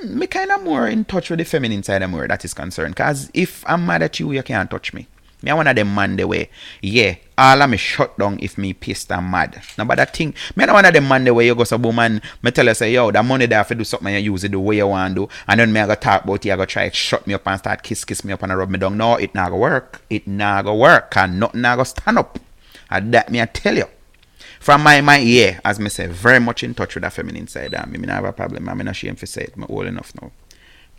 B: me kind of more in touch with the feminine side of more that is concerned. Because if I'm mad at you, you can't touch me. Me one of them man the way, yeah, all of me shut down if me pissed and mad. Now, but that thing, me not one of them man the way you go so woman, me tell you say, yo, that money there for do something you use it the way you want to do. And then me I go talk about it, I go try to shut me up and start kiss me up and rub me down. No, it not go work. It not go work. And nothing not go stand up. And that me I tell you. From my ear, as me say, very much in touch with the feminine side. Me not have a problem. I'm not ashamed to say it. I'm old enough now.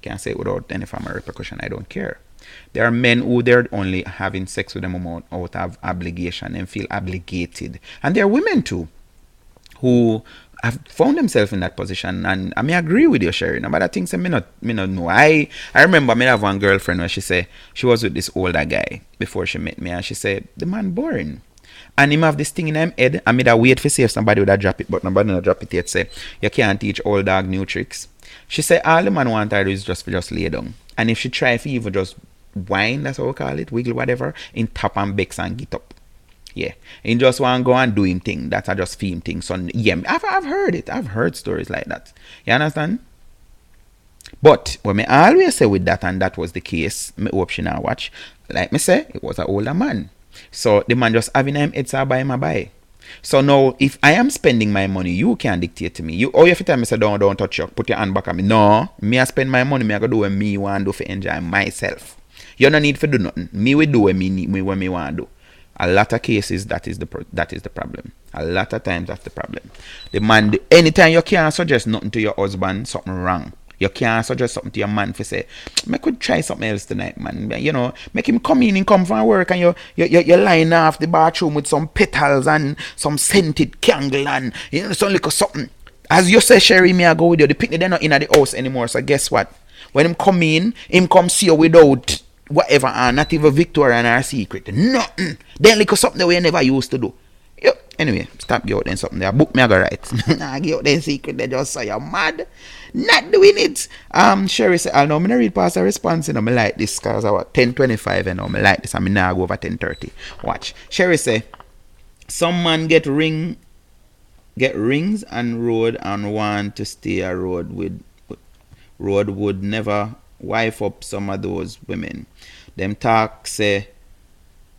B: Can't say it without any form of repercussion. I don't care. There are men who they're only having sex with them out of obligation and feel obligated. And there are women too who have found themselves in that position. And I may agree with you, Sherry. No, but I think me not know. I remember me have one girlfriend where she said she was with this older guy before she met me, and she said the man boring. And him have this thing in him head, and me that wait for see if somebody would have drop it, but nobody not drop it yet. Say you can't teach old dog new tricks. She said all the man want her to do is just lay down. And if she try for even just whine, that's how we call it, wiggle whatever, in tap and bex and get up. Yeah. And just want to go and do him thing. That's a just film thing. So yeah, I've heard it. I've heard stories like that. You understand? But what me always say with that, and that was the case, me hope she now watch, like me say, it was an older man. So the man just having him it's a buy my buy. So now if I am spending my money, you can't dictate to me. You if you tell me say don't touch you, put your hand back on me. No, me I spend my money, me I go do what me want to do for enjoy myself. You don't need to do nothing. Me will do what me need me what me want to do. A lot of cases that is the problem. A lot of times that's the problem. The man anytime you can't suggest nothing to your husband, something wrong. You can't suggest something to your man for say, I could try something else tonight, man. You know, make him come in and come from work and you line off the bathroom with some petals and some scented candle and some little something. As you say, Sherry, me I go with you. The picnic they're not in at the house anymore. So guess what? When him come in, him come see you without whatever and not even Victoria and our secret. Nothing. Then little something that we never used to do. Yep. Anyway, stop you out then something there. Book me I go right. Nah, give out then secret. They just say you're mad. Not doing it. Sherry said, I know I'm gonna read past a response, I like this because I was 10:25 I like this. I'm now go over 10:30. Watch. Sherry say, some man get rings and road and want to stay a road would never wife up some of those women. Them talk say,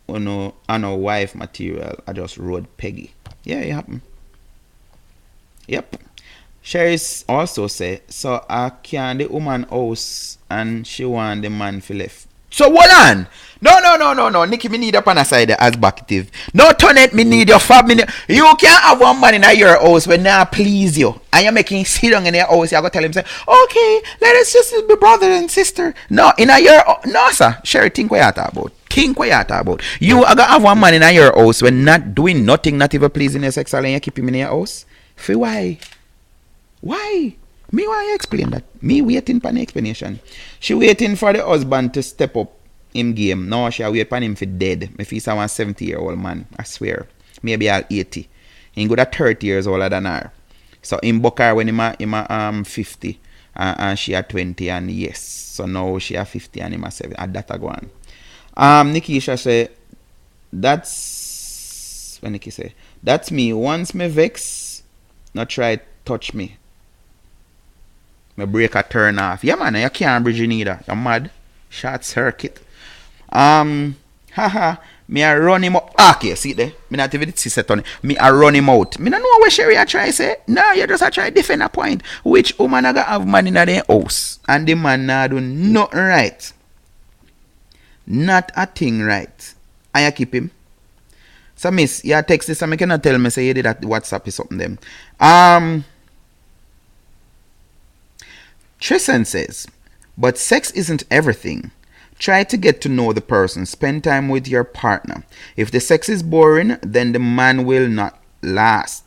B: oh no, I know wife material. I just road Peggy. Yeah, it happen. Yep. Sherry also say, so I can the woman house and she want the man for left. So hold on. No. Nikki, me need up on a side as backative. No, Tonette, me need your fab. You can't have one man in your house when now please you. And you're making sit down in your house. You're going to tell him, say, okay, let us just be brother and sister. No, no, sir. Sherry, think what you talk about. You are going to have one man in your house when not doing nothing, not even pleasing your sexual, and you keep him in your house? For why? Why? Me why you explain that? Me waiting for an explanation. She waiting for the husband to step up him game. No, she wait for him for dead. Me feel someone 70-year-old man. I swear. Maybe I'll 80. He good at 30 years older than her. So him book her when him 50 and she at 20 and yes. So now she at 50 and him at 70. And that a go on. Nikisha say that's when Nikki say that's me. Once me vex, not try touch me. Me break a turn off. Yeah man, you can't bridge neither. You're mad. Short circuit. Me a run him out. Okay, see there. Me not even set on it. Me a run him out. Me not know what Sherry a try say. No, you just a try defend a point. Which woman a have man in their house. And the man na do nothing right. Not a thing right. And you keep him. So miss, you text this and you cannot tell me say you did that WhatsApp is something them. Tristan says, but sex isn't everything. Try to get to know the person. Spend time with your partner. If the sex is boring, then the man will not last.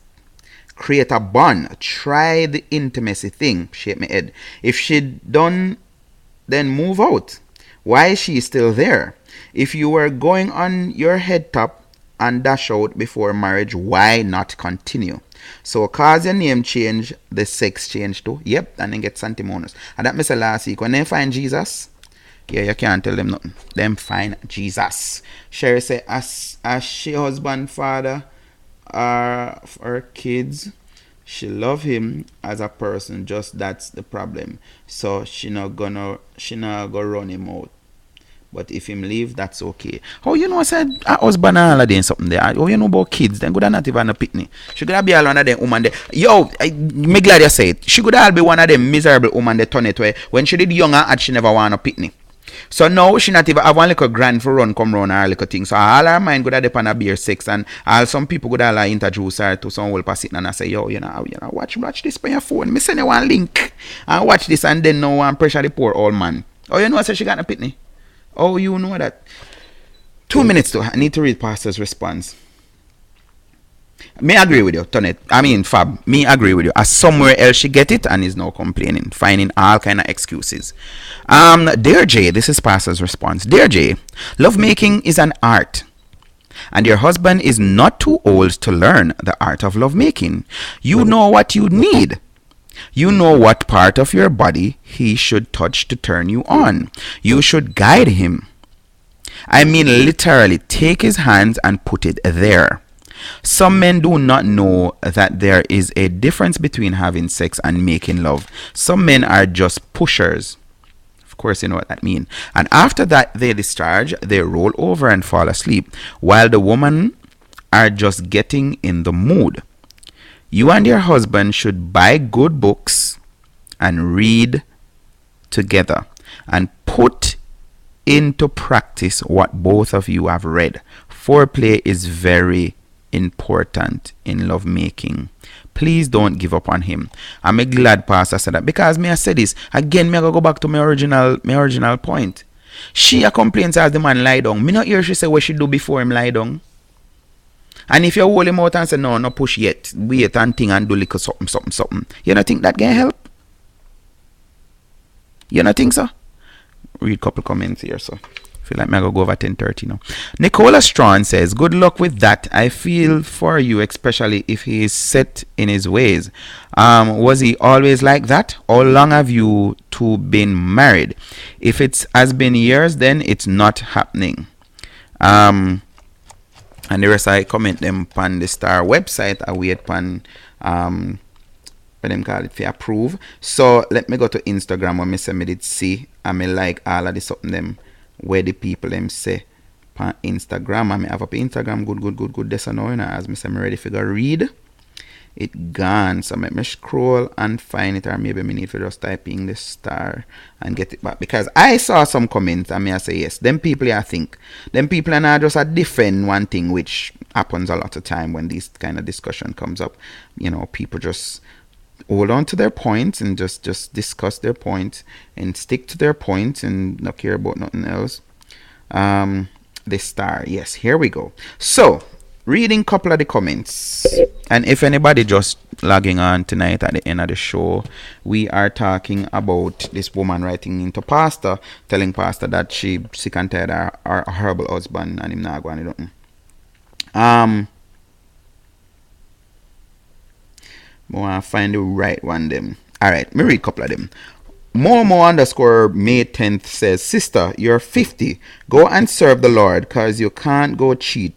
B: Create a bond. Try the intimacy thing. Shake my head. If she done, then move out. Why is she still there? If you were going on your head top and dash out before marriage, why not continue? So cause your name change, the sex change too. Yep, and then get sanctimonious. And that Mr. last week, when they find Jesus, yeah, you can't tell them nothing. Them find Jesus. Sherry say, as she husband, father, are her kids, she love him as a person. Just that's the problem. So she not go run him out. But if him leave, that's okay. Oh, you know, I said a husband and all of them something there. Oh, you know about kids, then could not even a picnic. She could have be all one of them woman there. Yo, me glad you say it. She could have be one of them miserable woman there turn it where when she did younger and she never want a picnic. So now she not even have one little grand for run come round her little thing. So all her mind could have depend on beer sex and all some people could have like introduce her to some whole person and I say, yo, you know, watch this on your phone. Me send you one link and watch this and then now one pressure the poor old man. Oh, you know I said she got a picnic. Oh, you know that. 2 minutes though. I need to read Pastor's response. Me agree with you, Tonette. I mean, Fab. Me agree with you. As somewhere else she get it and is now complaining, finding all kind of excuses. Dear Jay, this is Pastor's response. Dear Jay, lovemaking is an art. And your husband is not too old to learn the art of lovemaking. You know what you need. You know what part of your body he should touch to turn you on. You should guide him. I mean literally take his hands and put it there. Some men do not know that there is a difference between having sex and making love. Some men are just pushers. Of course you know what that means. And after that they discharge, they roll over and fall asleep, while the women are just getting in the mood. You and your husband should buy good books and read together and put into practice what both of you have read. Foreplay is very important in love making. Please don't give up on him. I'm a glad Pastor said that, because me I said this again. Me I go back to my original point. She a complains as the man lie down. Me not hear she say what she do before him lie down. And if you hold him out and say no push yet, wait and thing and do little something, you don't think that can help? You don't think so? Read couple comments here, so feel like me go over 10:30 now. Nicola Strawn says, good luck with that. I feel for you, especially if he is set in his ways. Was he always like that? How long have you two been married? If it has been years, then it's not happening. And the rest I comment them on the Star website. I wait on what them call it for approve. So let me go to Instagram where me say me did see and me like all of the something them where the people them say on Instagram. And me have up Instagram good this and now, you know, as me say me ready for go read it gone. So let me scroll and find it, or maybe me need to just type in the Star and get it back, because I saw some comments and me I say yes, them people I think them people are not just a defend one thing, which happens a lot of time when this kind of discussion comes up. You know, people just hold on to their points and just discuss their points and stick to their points and not care about nothing else. The Star, yes, here we go. So reading a couple of the comments, and if anybody just logging on tonight at the end of the show, we are talking about this woman writing into Pastor, telling Pastor that she sick and tired of her horrible husband and him not going to do nothing. I want to find the right one them. Alright, me read a couple of them. Momo underscore May 10th says, sister, you're 50. Go and serve the Lord, cause you can't go cheat.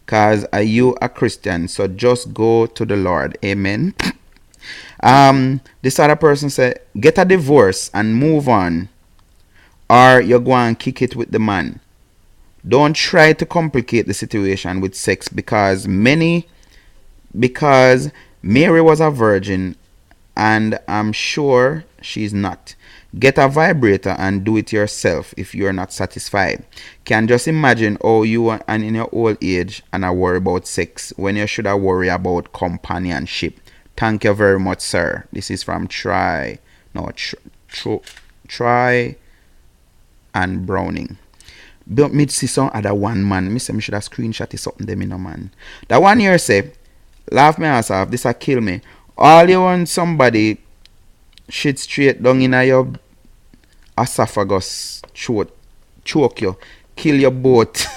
B: Cause are you a Christian? So just go to the Lord. Amen. This other person said, get a divorce and move on, or you go and kick it with the man. Don't try to complicate the situation with sex, because Mary was a virgin and I'm sure she's not. Get a vibrator and do it yourself if you're not satisfied. Can just imagine how you are and in your old age and I worry about sex when you should have worry about companionship. Thank you very much, sir. This is from Try and Browning. But me see some other one man. Me say me should have screenshot it something them in a man. That one here say, laugh me ass off, this a kill me. All you want somebody shit straight down in your esophagus, choke you, kill your boat,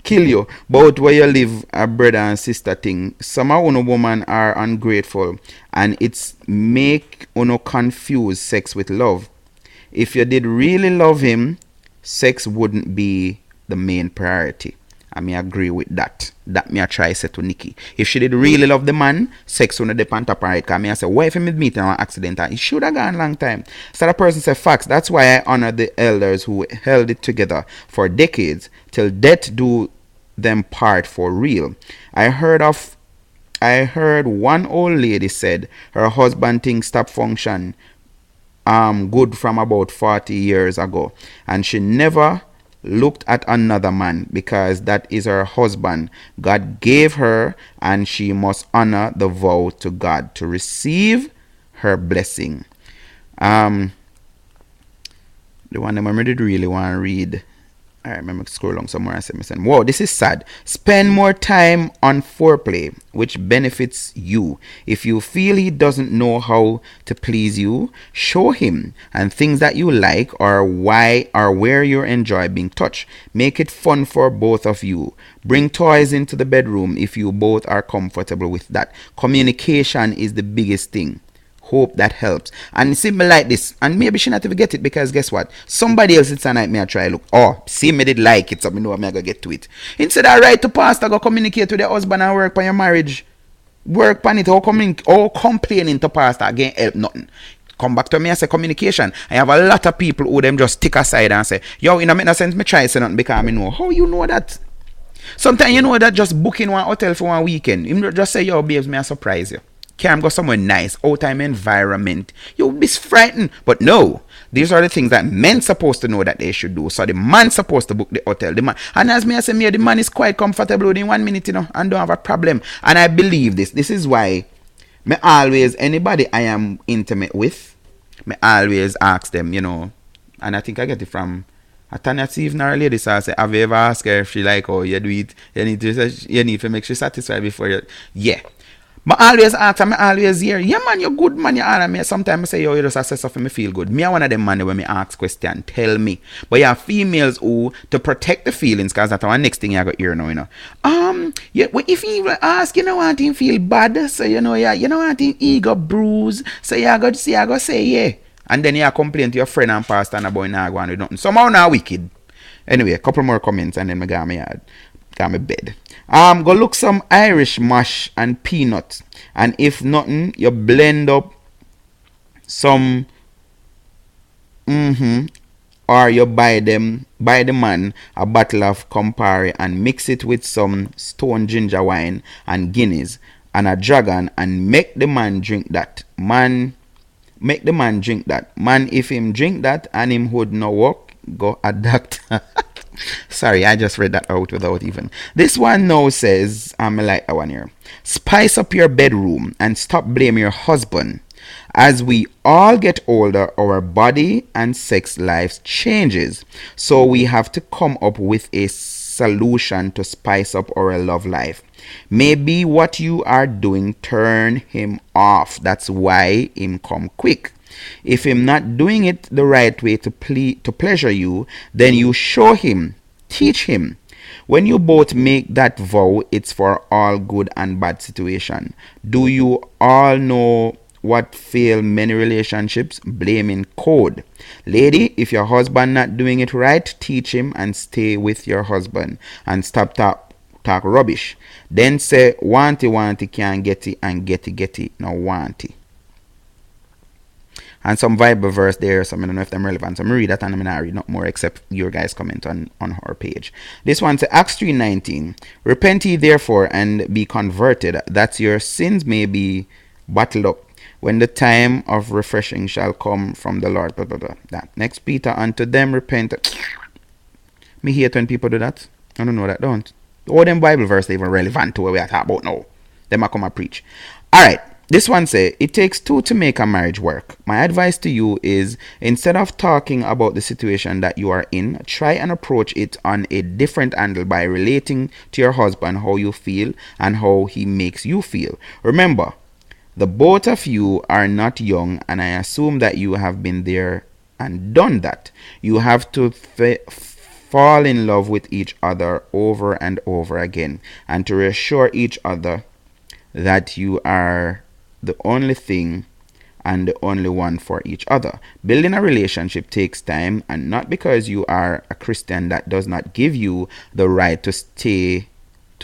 B: kill you. But where you live, a brother and sister thing. Some of you women are ungrateful, and it's make you confuse sex with love. If you did really love him, sex wouldn't be the main priority. I may agree with that. That me I try say to Nikki. If she did really love the man, sex wouldn't depend on her. Because I say, why if him meet in an accident? It should have gone a long time. So the person said, facts. That's why I honor the elders who held it together for decades till death do them part for real. I heard one old lady said her husband thing stop function good from about 40 years ago, and she never looked at another man because that is her husband. God gave her, and she must honor the vow to God to receive her blessing. The one that I really want to read. I remember scroll along somewhere and say, wow, this is sad. Spend more time on foreplay, which benefits you. If you feel he doesn't know how to please you, show him, and things that you like or why or where you enjoy being touched. Make it fun for both of you. Bring toys into the bedroom if you both are comfortable with that. Communication is the biggest thing. Hope that helps. And see me like this, and maybe she not even get it, because guess what, somebody else it's a nightmare try look, oh, see me did like it, so me know I'm gonna get to it. Instead of write to pastor, go communicate with your husband and work on your marriage. Work on it, or complaining to pastor again help nothing. Come back to me and say communication. I have a lot of people who them just stick aside and say, yo, it don't make no sense me try say nothing because I know. How you know that? Sometimes you know that just booking one hotel for one weekend, you just say, yo, babes, may I surprise you. Can't go somewhere nice, out time environment. You'll be frightened. But no, these are the things that men supposed to know that they should do. So the man supposed to book the hotel. The man, and as me I say, me, the man is quite comfortable within 1 minute, and don't have a problem. And I believe this. This is why me always, anybody I am intimate with, me always ask them, and I think I get it from Tanya Steve or lady, so I say, have you ever asked her if she like how you do it? You need to make she satisfied before you. Yeah. But always ask her, I always hear, yeah man, you're good man, you are. Me sometimes I say, yo, you just assess something, me feel good. Me are one of them man when me ask question, tell me. But you have females who, to protect the feelings, because that's our next thing you got hear now, Yeah, well, if you ask, you know what him feel bad, so you know what him ego bruise, so you go say, yeah. And then you complain to your friend and pastor and a boy now go on with nothing. Somehow now wicked. Anyway, a couple more comments and then I got me bed. Go look some Irish mash and peanuts. And if nothing, you blend up some or you buy the man a bottle of Campari and mix it with some stone ginger wine and Guinness and a dragon and make the man drink that. Make the man drink that. Man, if him drink that and him would no work, go a doctor. Sorry, I just read that out without even. This one now says, I like that one here. Spice up your bedroom and stop blaming your husband. As we all get older, our body and sex lives changes. So we have to come up with a solution to spice up our love life. Maybe what you are doing turn him off. That's why him come quick. If him not doing it the right way to pleasure you, then you show him, teach him. When you both make that vow, it's for all good and bad situation. Do you all know what fail many relationships? Blaming code. Lady, if your husband not doing it right, teach him and stay with your husband and stop talk rubbish. Then say wanty can't get it and get it no wanty. And some Bible verse there, so I don't know if them relevant. So I read that and I'm not read not more except your guys' comment on her page. This one says Acts 3:19. Repent ye therefore and be converted, that your sins may be bottled up, when the time of refreshing shall come from the Lord. Blah, blah, blah. That. Next Peter, unto them repent. Me hate when people do that. I don't know that, don't. All them Bible verses even relevant to what we are talking about now. Them I come and preach. Alright. This one say, it takes two to make a marriage work. My advice to you is, instead of talking about the situation that you are in, try and approach it on a different angle by relating to your husband how you feel and how he makes you feel. Remember, the both of you are not young, and I assume that you have been there and done that. You have to fall in love with each other over and over again, and to reassure each other that you are the only thing and the only one for each other. Building a relationship takes time, and not because you are a Christian that does not give you the right to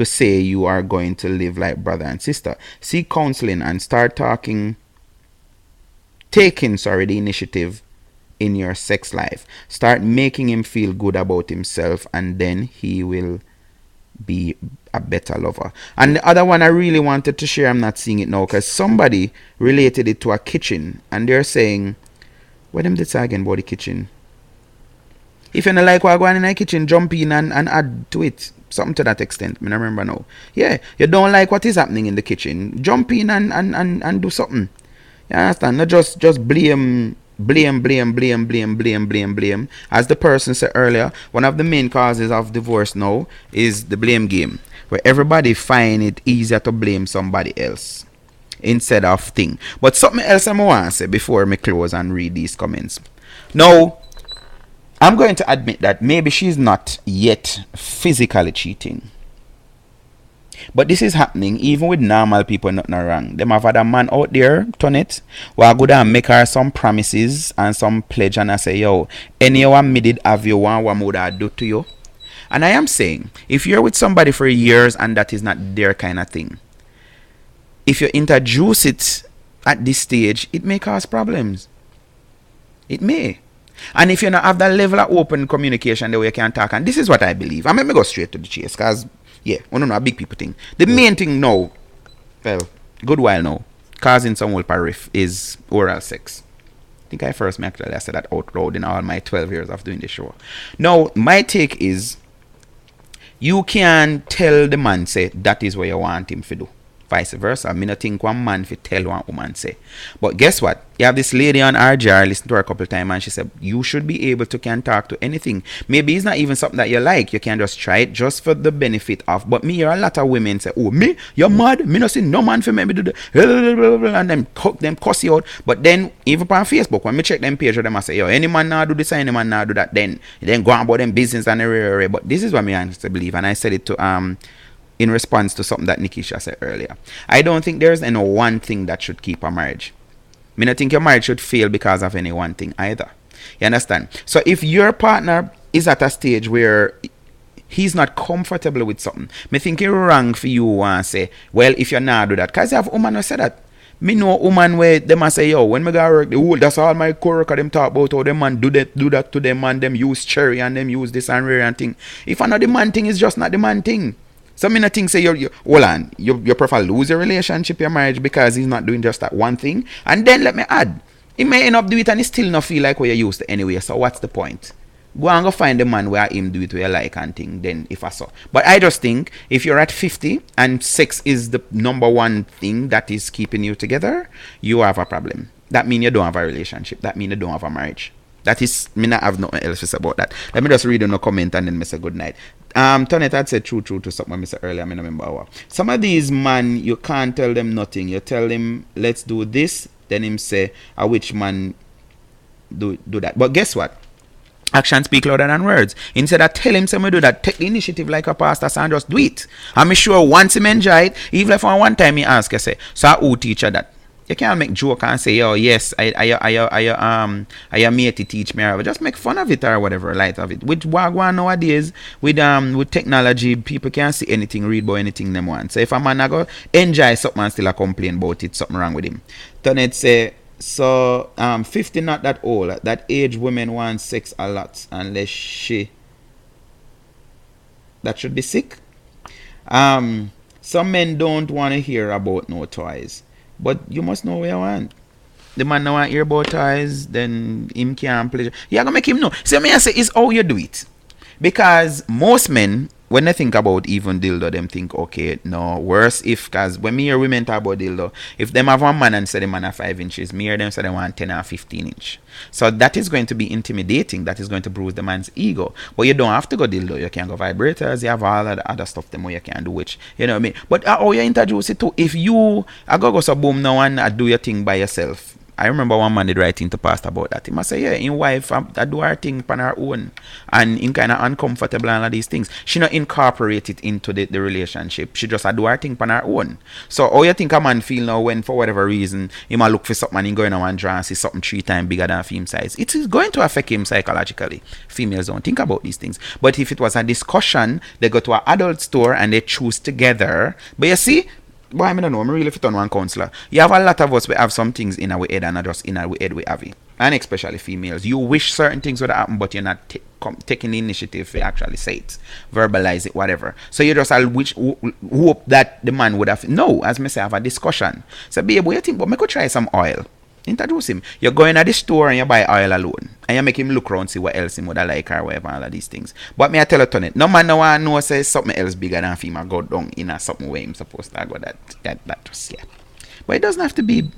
B: say you are going to live like brother and sister. Seek counseling and start taking the initiative in your sex life. Start making him feel good about himself, and then he will be a better lover. And the other one I really wanted to share, I'm not seeing it now, because somebody related it to a kitchen, and they're saying, what them did say again about the kitchen? If you don't like what going in the kitchen, jump in and add to it. Something to that extent. I don't remember now. Yeah, you don't like what is happening in the kitchen, jump in and do something. You understand? Not just blame. As the person said earlier, one of the main causes of divorce now is the blame game, where everybody find it easier to blame somebody else instead of thing. But something else I want to say before me close and read these comments. Now, I'm going to admit that maybe she's not yet physically cheating. But this is happening even with normal people, nothing wrong. Them have had a man out there, turn it, where I go down and make her some promises and some pledge, and I say, yo, anyone me did have you one, what would I do to you? And I am saying, if you're with somebody for years and that is not their kind of thing, if you introduce it at this stage, it may cause problems. It may. And if you not have that level of open communication the way you can talk, and this is what I believe. I mean, me go straight to the chase, because, yeah, I don't know, a big people thing. The main thing now, well, good while now, causing some riff is oral sex. I think I first actually I said that out loud in all my 12 years of doing the show. Now, my take is you can tell the man say that is what you want him to do. Vice versa. I mean, I think one man fi tell one woman say. But guess what? You have this lady on RGR, listen to her a couple of times, and she said, you should be able to can talk to anything. Maybe it's not even something that you like. You can just try it just for the benefit of. But me hear a lot of women say, oh, me? You're mad? Me not see no man for me do that. And them cuss you out. But then, even on Facebook, when me check them page, them I say, yo, any man now do this, any man now do that. Then go on about them business and everywhere. But this is what me honestly believe. And I said it to in response to something that Nikisha said earlier. I don't think there's any one thing that should keep a marriage. I don't think your marriage should fail because of any one thing either. You understand? So if your partner is at a stage where he's not comfortable with something, I think it's wrong for you to say, well, if you're not do that. Because you have women who say that. Me know a woman where they must say, yo, when me go work, the whole, that's all my co-worker them talk about how them man do that to them and them use cherry and them use this and rare and thing. If I know the man thing, it's just not the man thing. So me not think say you hold on, you prefer lose your relationship, your marriage because he's not doing just that one thing. And then let me add, he may end up do it and he still not feel like what you used to anyway. So what's the point? Go and go find the man where him do it where you like and thing. Then if I saw. But I just think if you're at 50 and sex is the number one thing that is keeping you together, you have a problem. That means you don't have a relationship. That means you don't have a marriage. That is, me not have nothing else to say about that. Let me just read in a comment and then me say good night. Tonet had said true to something I said earlier, I remember how. Some of these man, you can't tell them nothing. You tell him, let's do this, then him say, which man do that. But guess what? Actions speak louder than words. Instead of tell him somebody do that, take the initiative like a pastor and just do it. I'm sure once him enjoy it, even if one time he ask, you say, so who teach you that? You can't make joke and say, oh yes, I mate to teach me. Just make fun of it or whatever, light of it. With Wagwan nowadays, with technology, people can't see anything, read about anything them want. So if a man go enjoy something and still a complain about it, something wrong with him. Tonet say, so 50 not that old. That age women want sex a lot unless that should be sick. Some men don't want to hear about no toys. But you must know what you want. The man don't want to hear about toys, then him can't play. You gotta make him know. See, me I say is how you do it. Because most men, when they think about even dildo, them think, okay, no, worse if, because when me hear women talk about dildo, if them have one man and say the man are 5 inches, me hear them say they want 10 or 15 inch. So that is going to be intimidating. That is going to bruise the man's ego. But you don't have to go dildo. You can go vibrators. You have all of the other stuff them you can do, which, you know what I mean. But how you introduce it to, if you, I go so boom now and do your thing by yourself. I remember one man did writing to pastor about that. He must say, yeah, in wife, I do her thing on her own. And in kind of uncomfortable and all these things. She not incorporate it into the relationship. She just do her thing on her own. So how you think a man feel now when for whatever reason he might look for something and he go in and draw and see something 3 times bigger than him size. It is going to affect him psychologically. Females don't think about these things. But if it was a discussion, they go to an adult store and they choose together. But you see, boy, I don't know, I'm really fit on one counselor. You have a lot of us, we have some things in our head and not just in our head we have it. And especially females. You wish certain things would happen, but you're not taking the initiative to actually say it, verbalize it, whatever. So you just hope that the man would have, no, as me say, have a discussion. So, babe, what you think? But me could try some oil. Introduce him. You go in at the store and you buy oil alone. And you make him look around, see what else he would like or whatever, all of these things. But me I tell you, Tonet, no man no one knows say something else bigger than female go down in a something where him supposed to go that just, yeah. But it doesn't have to be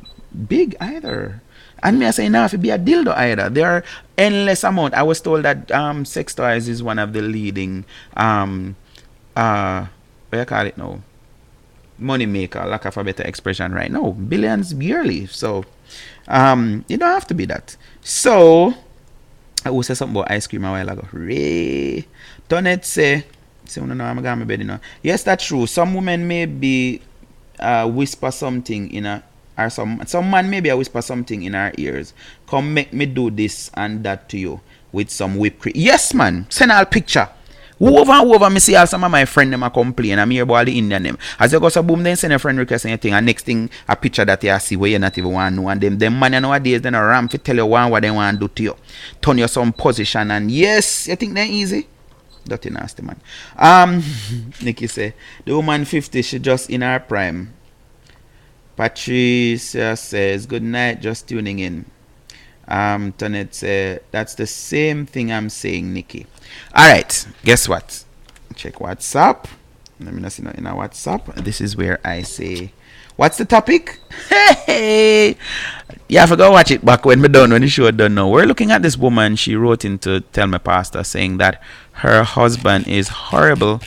B: big either. And me I say now if it be a dildo either. There are endless amount. I was told that sex toys is one of the leading what you call it now? Money maker, lack of a better expression right now. Billions yearly. So you don't have to be that. So I will say something about ice cream a while ago. Ray Tonet say no, I'm going to bed, you know. Yes, that's true. Some women may be whisper something in a, or some man maybe whisper something in our ears. Come make me do this and that to you with some whipped cream. Yes, man. Send all picture. Over and over, me see all some of my friends them a complain. I'm here about the Indian them. As you go so boom, then send a friend request anything, and next thing a picture that you see where you not even want to know. And them man nowadays then a ram to tell you what they want to do to you. Turn you some position and yes, you think they're easy? Dirty nasty man. Nikki say the woman 50, she just in her prime. Patricia says, good night, just tuning in. Tonette said, that's the same thing I'm saying, Nikki. Alright, guess what? Check WhatsApp. Let me not see in our WhatsApp. This is where I say, what's the topic? Hey! Yeah, I forgot watch it back when the show done now. We're looking at this woman. She wrote in to tell my pastor saying that her husband is horrible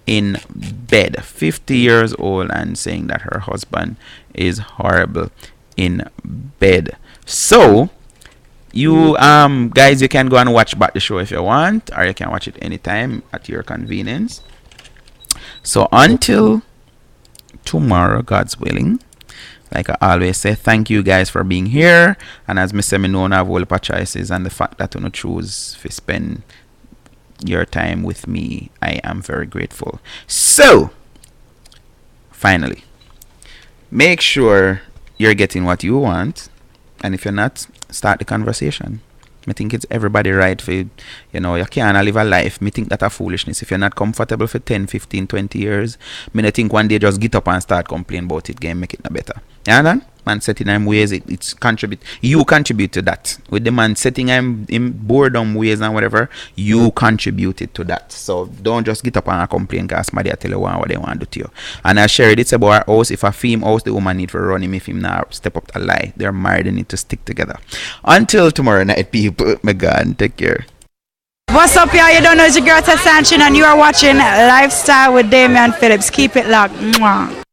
B: in bed. 50 years old and saying that her husband is horrible in bed. So you guys, you can go and watch back the show if you want, or you can watch it anytime at your convenience. So until tomorrow, God's willing, like I always say, thank you guys for being here. And as me say, me know I have all choices, and the fact that you no choose to spend your time with me, I am very grateful. So finally, make sure you're getting what you want, and if you're not, start the conversation. I think it's everybody right for, you can't live a life. Me think that a foolishness. If you're not comfortable for 10, 15, 20 years, me think one day just get up and start complaining about it again, make it no better. You understand? Man setting him ways, it's contribute. You contribute to that. With the man setting him in boredom ways and whatever, you contributed to that. So don't just get up and complain because somebody tell you what they want to do to you. And I share it's about our house. If a female house, the woman need to run him. If him now step up to lie, they're married, they need to stick together. Until tomorrow night, people, my God, take care.
C: What's up, y'all? You don't know it's your girl Tess Sanchin, and you are watching Lifestyle with Damian Phillips. Keep it locked. Mwah.